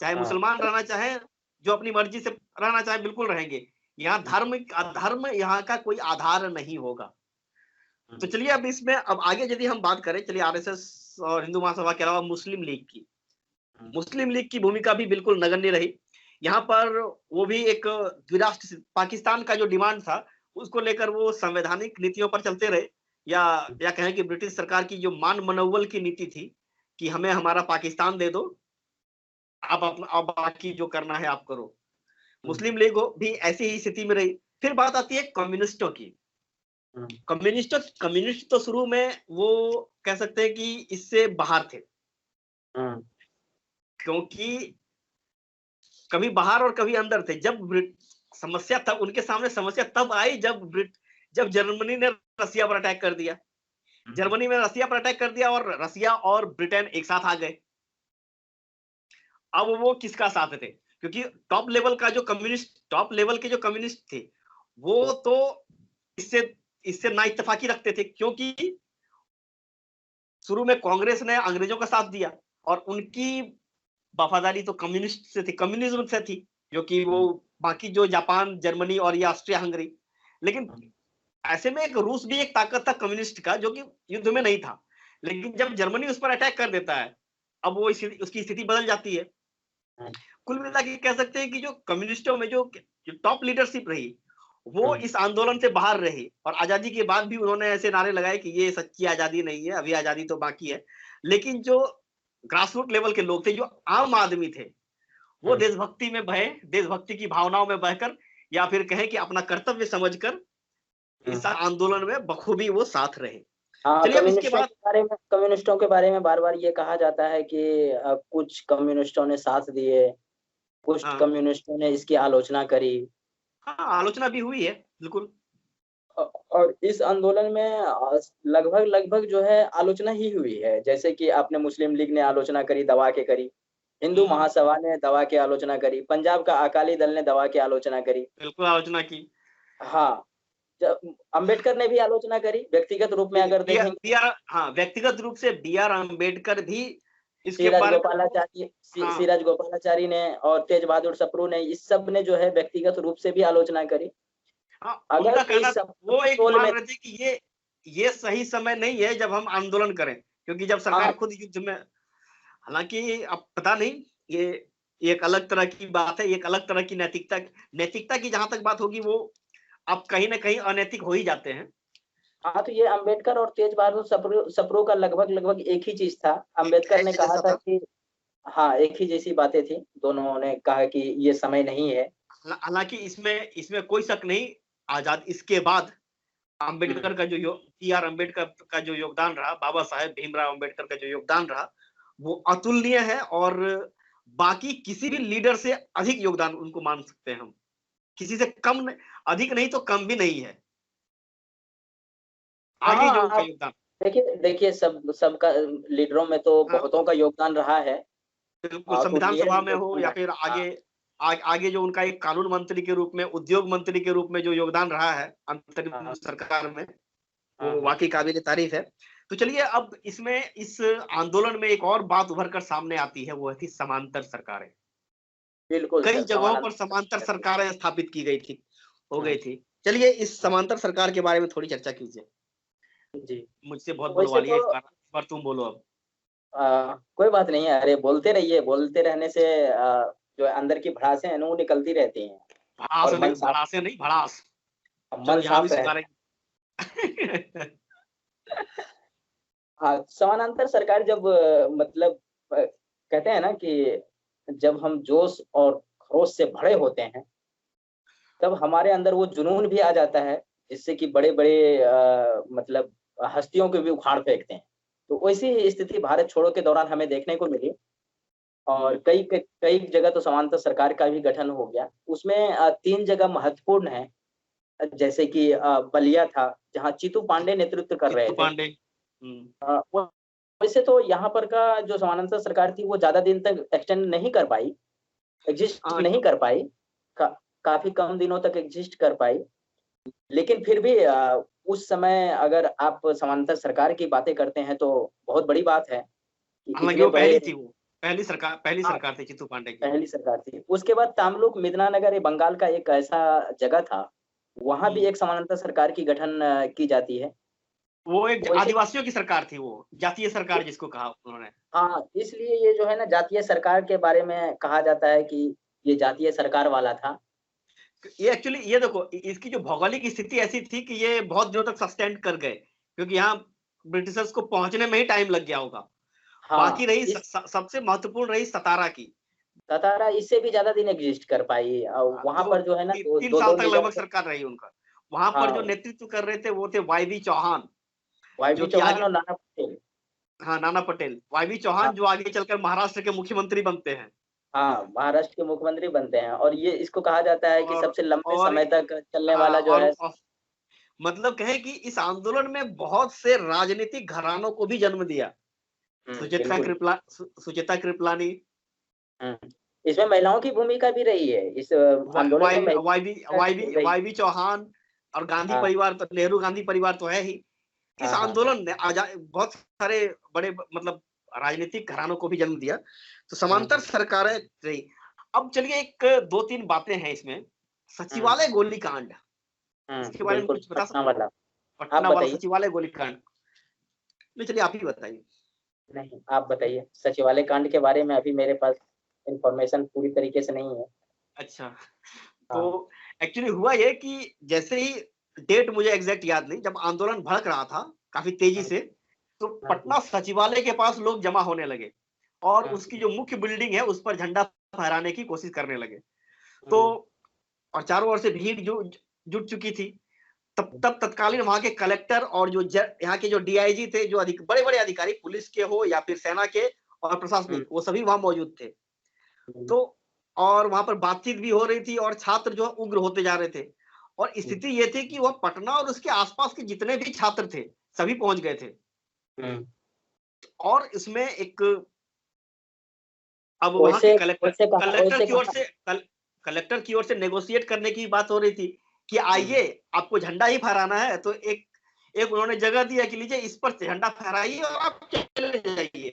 चाहे हाँ, मुसलमान रहना चाहे, जो अपनी मर्जी से रहना चाहे, बिल्कुल रहेंगे। यहाँ धर्म अधर्म यहाँ का कोई आधार नहीं होगा। तो चलिए, अब इसमें अब आगे यदि हम बात करें, चलिए आरएसएस और हिंदू महासभा के अलावा मुस्लिम लीग की, मुस्लिम लीग की भूमिका भी बिल्कुल नगण्य रही। यहाँ पर वो भी एक द्विराष्ट्र पाकिस्तान का जो डिमांड था उसको लेकर वो संवैधानिक नीतियों पर चलते रहे, या कहें कि ब्रिटिश सरकार की जो मान मनोवल की नीति थी कि हमें हमारा पाकिस्तान दे दो, आप अपना अब बाकी जो करना है आप करो। मुस्लिम लीग भी ऐसी ही स्थिति में रही। फिर बात आती है कम्युनिस्टों की। कम्युनिस्ट तो शुरू में वो कह सकते हैं कि इससे बाहर थे, क्योंकि कभी बाहर और कभी अंदर थे। जब समस्या तब उनके सामने समस्या तब आई जब जर्मनी ने रसिया पर अटैक कर दिया। जर्मनी में रसिया पर अटैक कर दिया और रसिया और ब्रिटेन एक साथ आ गए। अब वो किसका साथ थे? क्योंकि टॉप लेवल के जो कम्युनिस्ट थे वो तो इससे ना इत्तेफाकी रखते थे, क्योंकि शुरू में कांग्रेस ने अंग्रेजों का साथ दिया और उनकी वफादारी तो कम्युनिज्म से थी, जो कि वो बाकी जो जापान, जर्मनी और ये ऑस्ट्रिया हंगरी। लेकिन ऐसे में एक रूस भी एक ताकत था कम्युनिस्ट का, जो कि युद्ध में नहीं था। लेकिन जब जर्मनी उस पर अटैक कर देता है, अब वो उसकी स्थिति बदल जाती है। कुल मिला के कह सकते हैं कि जो कम्युनिस्टों में जो टॉप लीडरशिप रही वो इस आंदोलन से बाहर रही, और आजादी के बाद भी उन्होंने ऐसे नारे लगाए कि ये सच्ची आजादी नहीं है, अभी आजादी तो बाकी है। लेकिन जो ग्रासरूट लेवल के लोग थे, जो आम आदमी थे, वो देशभक्ति में बहे, देशभक्ति की भावनाओं में बहकर, या फिर कहें कि अपना कर्तव्य समझकर इस आंदोलन में बखूबी वो साथ रहे। चलिए अब इसके बाद कम्युनिस्टों के बारे में बार बार ये कहा जाता है कि कुछ कम्युनिस्टों ने साथ दिए, कुछ कम्युनिस्टों ने इसकी आलोचना करी। हाँ, आलोचना भी हुई है, बिल्कुल। और इस आंदोलन में लगभग जो है आलोचना ही हुई है। जैसे कि आपने मुस्लिम लीग ने आलोचना करी, दबा के करी। हिंदू महासभा ने दबा के आलोचना करी। पंजाब का अकाली दल ने दबा के आलोचना करी। बिल्कुल आलोचना की। हाँ, अंबेडकर ने भी आलोचना करी व्यक्तिगत रूप में। अगर देखेंगे व्यक्तिगत रूप से बी.आर. अंबेडकर भी इसके सीराज गोपालाचारी ने और तेज बहादुर सप्रू ने, इस सब ने जो है व्यक्तिगत रूप से भी आलोचना करी। अगर वो एक मान रहे थे कि ये सही समय नहीं है जब हम आंदोलन करें, क्योंकि जब सरकार खुद युद्ध में, हालांकि अब पता नहीं, ये एक अलग तरह की बात है, एक अलग तरह की नैतिकता की जहां तक बात होगी, वो अब कहीं ना कहीं अनैतिक हो ही जाते हैं। हाँ, तो ये अंबेडकर और तेज बहादुर सप्रू का लगभग एक ही चीज था। अंबेडकर ने कहा था कि हाँ, एक ही जैसी बातें थी। दोनों ने कहा कि ये समय नहीं है। हालांकि इसमें कोई शक नहीं, आजाद इसके बाद अंबेडकर का जो बी.आर. अंबेडकर का जो योगदान रहा, बाबा साहेब भीमराव अंबेडकर का जो योगदान रहा, वो अतुलनीय है, और बाकी किसी भी लीडर से अधिक योगदान उनको मान सकते हैं हम। किसी से कम, अधिक नहीं तो कम भी नहीं है आगे जो उनका योगदान। देखिए सबका लीडरों में तो बहुतों का योगदान रहा है। बिल्कुल, संविधान सभा में हो या फिर आगे जो उनका एक कानून मंत्री के रूप में, उद्योग मंत्री के रूप में जो योगदान रहा है अंतरिम सरकार में, वो वाकई काबिल तारीफ है। तो चलिए अब इसमें इस आंदोलन में एक और बात उभर कर सामने आती है, वो थी समांतर सरकारें। बिल्कुल, कई जगहों पर समांतर सरकारें स्थापित की गई थी, हो गई थी। चलिए इस समांतर सरकार के बारे में थोड़ी चर्चा कीजिए। जी, मुझसे बहुत बुलवा लिया, इस बार तुम बोलो अब। कोई बात नहीं है, अरे बोलते रहिए। बोलते रहने से जो अंदर की भड़ासें हैं वो निकलती रहती हैं। भड़ास नहीं, भड़ास। मन साफ है। हाँ, समानांतर सरकार जब मतलब कहते हैं ना कि जब हम जोश और खरोश से भरे होते हैं, तब हमारे अंदर वो जुनून भी आ जाता है, जिससे कि बड़े बड़े मतलब हस्तियों को भी उखाड़ फेंकते हैं। तो वैसी स्थिति भारत छोड़ो के दौरान हमें देखने को मिली। और कई जगह तो समांतर सरकार का भी गठन हो गया। उसमें 3 जगह महत्वपूर्ण है, जैसे कि बलिया था, जहाँ चीतू पांडे नेतृत्व कर रहे थे। वैसे तो यहाँ पर का जो समानांतर सरकार थी वो ज्यादा दिन तक एक्सटेंड नहीं कर पाई, एग्जिस्ट नहीं कर पाई, काफी कम दिनों तक एग्जिस्ट कर पाई। लेकिन फिर भी उस समय अगर आप समांतर सरकार की बातें करते हैं तो बहुत बड़ी बात है। पहली सरकार थी चीतू पांडे की, पहली सरकार थी। उसके बाद तामलुक मिदनानगर बंगाल का एक ऐसा जगह था, वहां भी एक समानांतर सरकार की गठन की जाती है। वो एक आदिवासियों की सरकार थी, वो जातीय सरकार जिसको कहा उन्होंने। हाँ, इसलिए ये जो है ना, जातीय सरकार के बारे में कहा जाता है कि ये जातीय सरकार वाला था। ये एक्चुअली ये देखो इसकी जो भौगोलिक स्थिति ऐसी थी कि ये बहुत दिनों तक सस्टेन कर गए, क्योंकि यहाँ ब्रिटिशर्स को पहुंचने में ही टाइम लग गया होगा। बाकी हाँ, रही इस सबसे महत्वपूर्ण रही सतारा की। सतारा इससे भी ज्यादा दिन एग्जिस्ट कर पाई। वहां तो पर जो है ना, दो 3 दो, साल दो तक निजाम लगभग थे। सरकार रही उनका। वहां पर जो हाँ, नेतृत्व कर रहे थे वो थे वाईवी चौहान, वाईबी जो कि चौहान आगे, और नाना पटेल। हाँ नाना पटेल, वाईवी हाँ, चौहान जो आगे चलकर महाराष्ट्र के मुख्यमंत्री बनते हैं। हाँ, महाराष्ट्र के मुख्यमंत्री बनते हैं, और ये इसको कहा जाता है कि और सबसे लंबे और समय तक चलने हाँ वाला जो है। और मतलब कहें कि इस आंदोलन में बहुत से राजनीतिक घरानों को भी जन्म दिया। बिल्कुल। सुचेता कृपलानी, इसमें महिलाओं की भूमिका भी रही है, इस आंदोलन में महिलाओं की रही। वाईवी चौहान और गांधी हाँ, परिवार, तो नेहरू गांधी परिवार तो है ही। इस हाँ, हाँ, आंदोलन ने बहुत सारे बड़े मतलब राजनीतिक घरानों को भी जन्म दिया। तो समांतर हम्म, सरकारें रही। अब चलिए एक 2-3 बातें हैं इसमें। हम्म, सचिवालय गोलीकांड, इसके बारे में बिल्कुल कुछ बता पटना सकते हैं? वाला। आप पटना वाला बताइए। सचिवालय गोलीकांड, नहीं चलिए आप ही बताइए। नहीं, आप बताइए सचिवालय कांड के बारे में। अभी मेरे पास इंफॉर्मेशन पूरी तरीके से नहीं है। अच्छा, तो हाँ, एक्चुअली हुआ ये कि जैसे ही, डेट मुझे एग्जैक्ट याद नहीं, जब आंदोलन भड़क रहा था काफी तेजी हम्म, से, तो हम्म, पटना सचिवालय के पास लोग जमा होने लगे और उसकी हम्म, जो मुख्य बिल्डिंग है उस पर झंडा फहराने की कोशिश करने लगे। तो हम्म, और चारों ओर से भीड़ जो जुट चुकी थी। तब तत्कालीन वहां के कलेक्टर और जो यहाँ के जो डीआईजी थे, जो बड़े बड़े अधिकारी पुलिस के हो या फिर सेना के और हम्म, प्रशासनिक, वो सभी वहां मौजूद थे। हम्म, तो और वहां पर बातचीत भी हो रही थी और छात्र जो है उग्र होते जा रहे थे। और स्थिति ये थी कि वह पटना और उसके आसपास के जितने भी छात्र थे सभी पहुंच गए थे। हम्म। और इसमें एक, अब वहां के वैसे वैसे कहा, कलेक्टर वैसे की ओर कहा। से कलेक्टर की ओर से नेगोशिएट करने की बात हो रही थी कि हम्म, आइए, आपको झंडा ही फहराना है तो एक एक उन्होंने जगह दिया कि लीजिए इस पर झंडा फहराइए और आप चले जाइए,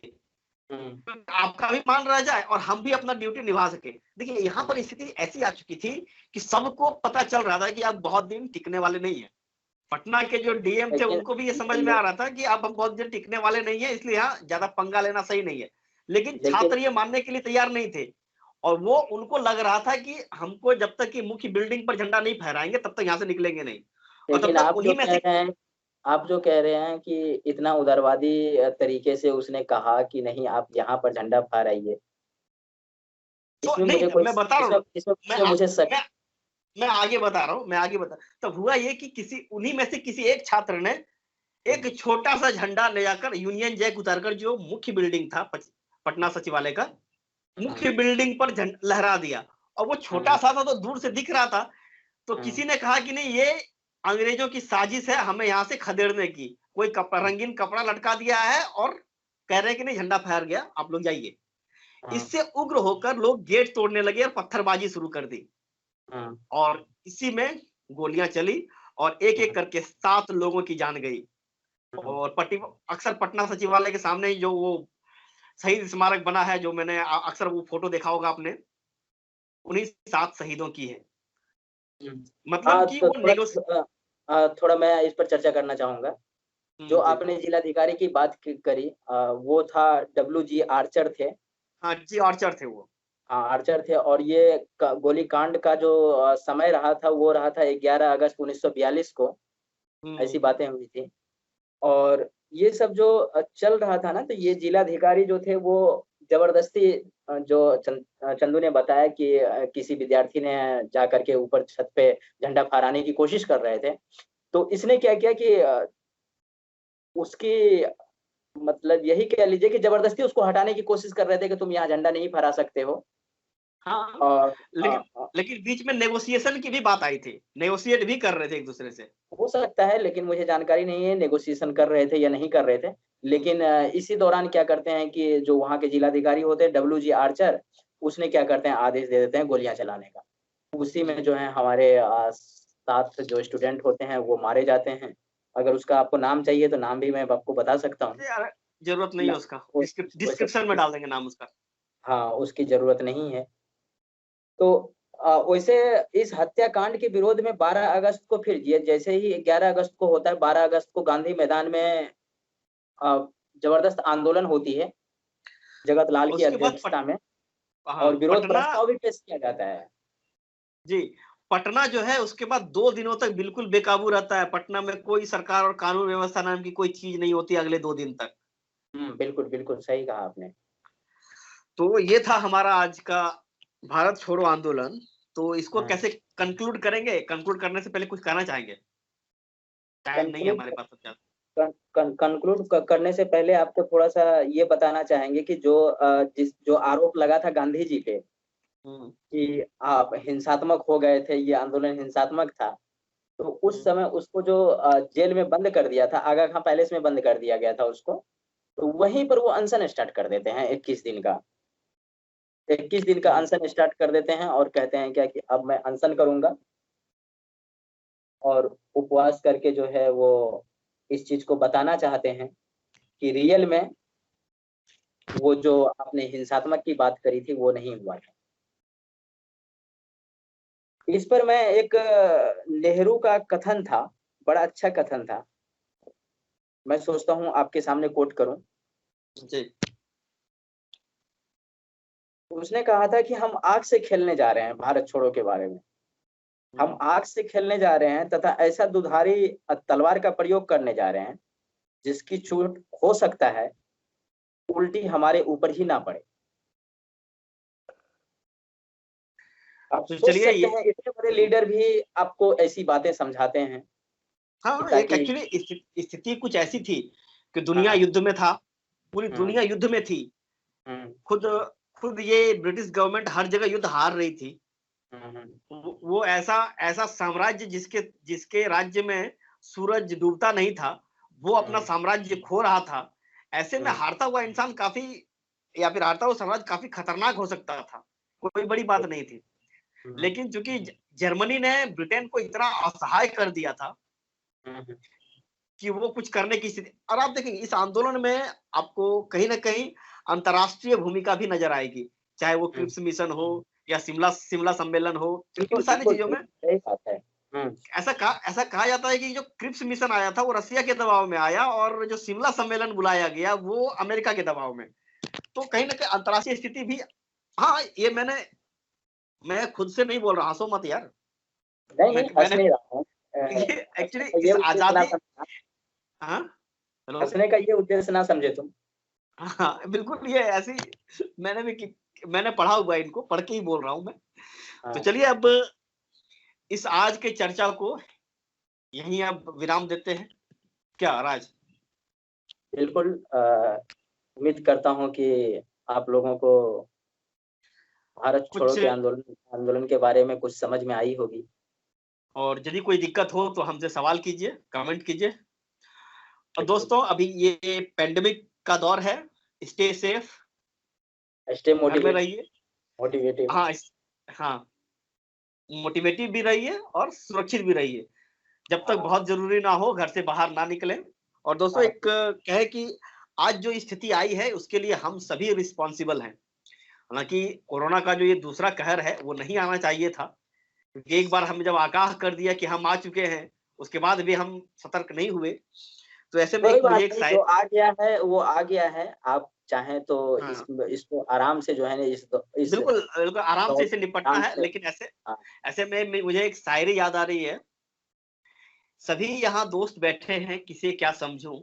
हम्म, आपका भी मान रह जाए और हम भी अपना ड्यूटी निभा सके। देखिए यहाँ हम्म। पर स्थिति ऐसी आ चुकी थी कि सबको पता चल रहा था कि आप बहुत दिन टिकने वाले नहीं है। पटना के जो डीएम थे लेकिन उनको भी ये समझ में आ रहा था कि अब हम बहुत दिन टिकने वाले नहीं है, इसलिए यहाँ ज्यादा पंगा लेना सही नहीं है। लेकिन लेकिन छात्र ये मानने के लिए तैयार नहीं थे। और वो उनको लग रहा था कि हमको जब तक कि मुख्य बिल्डिंग पर झंडा नहीं फहराएंगे तब तक यहाँ से निकलेंगे नहीं। और तब लेकिन तक उन्हीं में से, आप जो कह रहे हैं कि इतना उदारवादी तरीके से उसने कहा कि नहीं, आप यहाँ पर झंडा फहराइए। तो इसमें नहीं मुझे कोई, मैं बता रहा इसमें हूँ इसमें मैं इसमें मुझे शक। मैं मैं आगे बता रहा हूँ, मैं आगे बता। तब हुआ ये कि किसी उन्हीं में से किसी एक छात्र ने एक छोटा सा झंडा ले जाकर यूनियन जैक उतारकर जो मुख्य बिल्डिंग था पटना सचिवालय का, हम्म, मुख्य बिल्डिंग पर लहरा दिया। और वो छोटा हम्म, सा था तो दूर से दिख रहा था। तो हम्म, किसी ने कहा कि नहीं, ये अंग्रेजों की साजिश है हमें यहाँ से खदेड़ने की। कोई रंगीन कपड़ा लटका दिया है और कह रहे हैं कि नहीं झंडा फहर गया, आप लोग जाइए। हम्म, इससे उग्र होकर लोग गेट तोड़ने लगे और पत्थरबाजी शुरू कर दी। हम्म, और इसी में गोलियां चली और एक एक करके 7 लोगों की जान गई। हम्म, और अक्सर पटना सचिवालय के सामने ही जो वो शहीद स्मारक बना है, जो मैंने अक्सर वो फोटो देखा होगा आपने, उन्हीं 7 शहीदों की है। हम्म। मतलब हाँ, कि तो वो नेगोस थोड़ा मैं इस पर चर्चा करना चाहूंगा। जो जी, आपने जिलाधिकारी की बात करी, वो था WG आर्चर थे। हाँ जी, आर्चर थे वो। हाँ, आर्चर थे। और ये गोलीकांड का जो समय रहा था, वो रहा था 11 अगस्त 1942 को। ऐसी हम्म बातें हुई थी। और ये सब जो चल रहा था ना, तो ये जिलाधिकारी जो थे वो जबरदस्ती, जो चंदू ने बताया कि किसी विद्यार्थी ने जा करके ऊपर छत पे झंडा फहराने की कोशिश कर रहे थे। तो इसने क्या किया कि उसकी, मतलब यही कह लीजिए कि जबरदस्ती उसको हटाने की कोशिश कर रहे थे कि तुम यहाँ झंडा नहीं फहरा सकते हो। हाँ, और लेकिन लेकिन बीच में नेगोशिएशन की भी बात आई थी, नेगोशिएट भी कर रहे थे एक दूसरे से। हो सकता है, लेकिन मुझे जानकारी नहीं है नेगोशिएशन कर रहे थे या नहीं कर रहे थे। लेकिन इसी दौरान क्या करते हैं कि जो वहाँ के जिलाधिकारी होते हैं WG आर्चर, उसने क्या करते हैं, आदेश दे देते हैं गोलियां चलाने का। उसी में जो है हमारे 7 जो स्टूडेंट होते हैं वो मारे जाते हैं। अगर उसका आपको नाम चाहिए तो नाम भी मैं आपको बता सकता हूँ। यार जरूरत नहीं है ना, उसका, वैसे डिस्क्रिप्शन में डाल देंगे नाम उसका। हाँ, उसकी जरूरत नहीं है। तो वैसे इस हत्याकांड के विरोध में 12 अगस्त को, फिर जैसे ही 11 अगस्त को होता है, 12 अगस्त को गांधी मैदान में अ, जबरदस्त आंदोलन होती है, जगत लाल की उसके बाद अध्यक्षता में। हाँ, और विरोध पटना प्रस्ताव भी पेश किया जाता है। जी, पटना जो है उसके बाद 2 दिनों तक बिल्कुल बेकाबू रहता है। पटना में कोई सरकार और कानून व्यवस्था नाम की कोई चीज़ नहीं होती अगले 2 दिन तक। बिल्कुल, बिल्कुल सही कहा आपने। तो ये था हमारा आज का भारत छोड़ो आंदोलन। तो इसको हाँ, कैसे कंक्लूड करेंगे? कंक्लूड करने से पहले कुछ कहना चाहेंगे? टाइम नहीं है कंक्लूड हमारे पास अब ज़्यादा। कंक्लूड करने से पहले आपको थोड़ा-सा ये बताना चाहेंगे कि जो आरोप लगा था गांधी जी पे हुँ, कि आप हिंसात्मक हो गए थे, ये आंदोलन हिंसात्मक था। तो उस हुँ, समय उसको जो जेल में बंद कर दिया था, आगा खां पैलेस में बंद कर दिया गया था उसको। तो वहीं पर वो अनशन स्टार्ट कर देते हैं 21 दिन का। 21 दिन का हुँ, अनशन स्टार्ट कर देते हैं और कहते हैं क्या कि अब मैं अनशन करूँगा और उपवास करके जो है वो इस चीज़ को बताना चाहते हैं कि रियल में वो जो आपने हिंसात्मक की बात करी थी, वो नहीं हुआ था। इस पर मैं एक नेहरू का कथन था, बड़ा अच्छा कथन था। मैं सोचता हूँ आपके सामने कोट करूँ। जी। उसने कहा था कि हम आग से खेलने जा रहे हैं भारत छोड़ो के बारे में। हम हुँ, आग से खेलने जा रहे हैं तथा ऐसा दुधारी तलवार का प्रयोग करने जा रहे हैं, जिसकी चोट हो सकता है उल्टी हमारे ऊपर ही ना पड़े। आप तो सोच चलिए सकते ये हैं इतने बड़े लीडर भी आपको ऐसी बातें समझाते हैं कि हाँ, एक ताकि एक्चुअली स्थिति कुछ ऐसी थी कि दुनिया हाँ, युद्ध में था, पूरी हुँ, दुनिया युद्ध में थी। हुँ, खुद खुद ये ब्रिटिश गवर्नमेंट हर जगह युद्ध हार रही थी। हुँ, हुँ, वो ऐसा ऐसा साम्राज्य जिसके जिसके राज्य में सूरज डूबता नहीं था, वो अपना हुँ, साम्राज्य खो रहा था। ऐसे में हुँ, हारता हुआ इंसान काफ़ी या फिर हारता हुआ साम्राज्य काफ़ी खतरनाक हो सकता था। कोई बड़ी बात नहीं थी। हुँ, लेकिन चूँकि जर्मनी ने ब्रिटेन को इतना असहाय कर दिया था हुँ, कि वो कुछ करने की स्थिति और आप देखेंगे इस आंदोलन में आपको कहीं न कहीं अंतर्राष्ट्रीय भूमिका भी नज़र आएगी। चाहे वो हुँ, क्रिप्स मिशन हो या शिमला शिमला सम्मेलन हो, इन बिल्कुल, सारी बिल्कुल, चीज़ों में बिल्कुल सही बात है। हुँ, ऐसा कहा जाता है कि जो क्रिप्स मिशन आया था वो रसिया के दबाव में आया और जो शिमला सम्मेलन बुलाया गया वो अमेरिका के दबाव में। तो कहीं न कहीं अंतर्राष्ट्रीय स्थिति भी हाँ, ये मैं खुद से नहीं बोल रहा, हँसो मत यार। नहीं, मैं नहीं, हँस मैंने नहीं रहा हूँ। ये हँसने एक्चुअली का ये इस उद्देश्य ना आज़ादी समझना हाँ, हेलो? हँसने का ये उद्देश्य ना समझे तुम। हाँ, बिल्कुल ये ऐसी मैंने पढ़ा हुआ है इनको, पढ़ के ही बोल रहा हूँ मैं। तो हाँ, चलिए अब इस आज के चर्चा को यहीं अब विराम देते हैं। क्या राज? बिल्कुल उम्मीद करता हूँ कि आप लोगों को भारत छोड़ो कुछ के आंदोलन आंदोलन के बारे में कुछ समझ में आई होगी। और यदि कोई दिक्कत हो तो हमसे सवाल कीजिए, कमेंट कीजिए। और बिल्कुल, दोस्तों अभी ये पैंडेमिक का दौर है, स्टे सेफ, स्टे घर में रहिए। मोटिवेटिव। हाँ, हाँ, मोटिवेटिव भी रहिए और सुरक्षित भी रहिए। जब तक हाँ, बहुत ज़रूरी ना हो, घर से बाहर ना निकलें। और दोस्तों हाँ, एक क्या है कि आज जो स्थिति आई है, उसके लिए हम सभी रिस्पॉन्सिबल हैं। हालाँकि कोरोना का जो ये दूसरा कहर है, वो नहीं आना चाहिए था। क्योंकि एक बार हम जब आगाह कर दिया कि हम आ चुके हैं, उसके बाद भी हम सतर्क नहीं हुए। तो ऐसे में कोई एक बात मुझे एक नहीं, जो शायद आ गया है वो आ गया है। आप चाहें तो हाँ, इसको आराम से जो है ना इस बिल्कुल बिल्कुल आराम से दौर इसे को निपटना आराम है, से लेकिन हाँ, ऐसे में मुझे एक शायरी याद आ रही है। सभी यहाँ दोस्त बैठे हैं, किसे क्या समझूँ?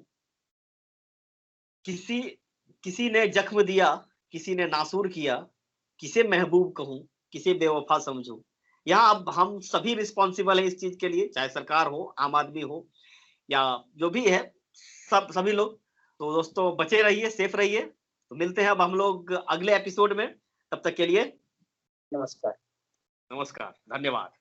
किसी किसी ने जख्म दिया, किसी ने नासूर किया, किसे महबूब कहूँ, किसे बेवफ़ा समझूँ? यहाँ अब हम सभी रिस्पॉन्सिबल हैं इस चीज़ के लिए, चाहे सरकार हो, आम आदमी हो या जो भी है, सभी लोग। तो दोस्तों बचे रहिए, सेफ रहिए। तो मिलते हैं अब हम लोग अगले एपिसोड में, तब तक के लिए नमस्कार। नमस्कार, धन्यवाद।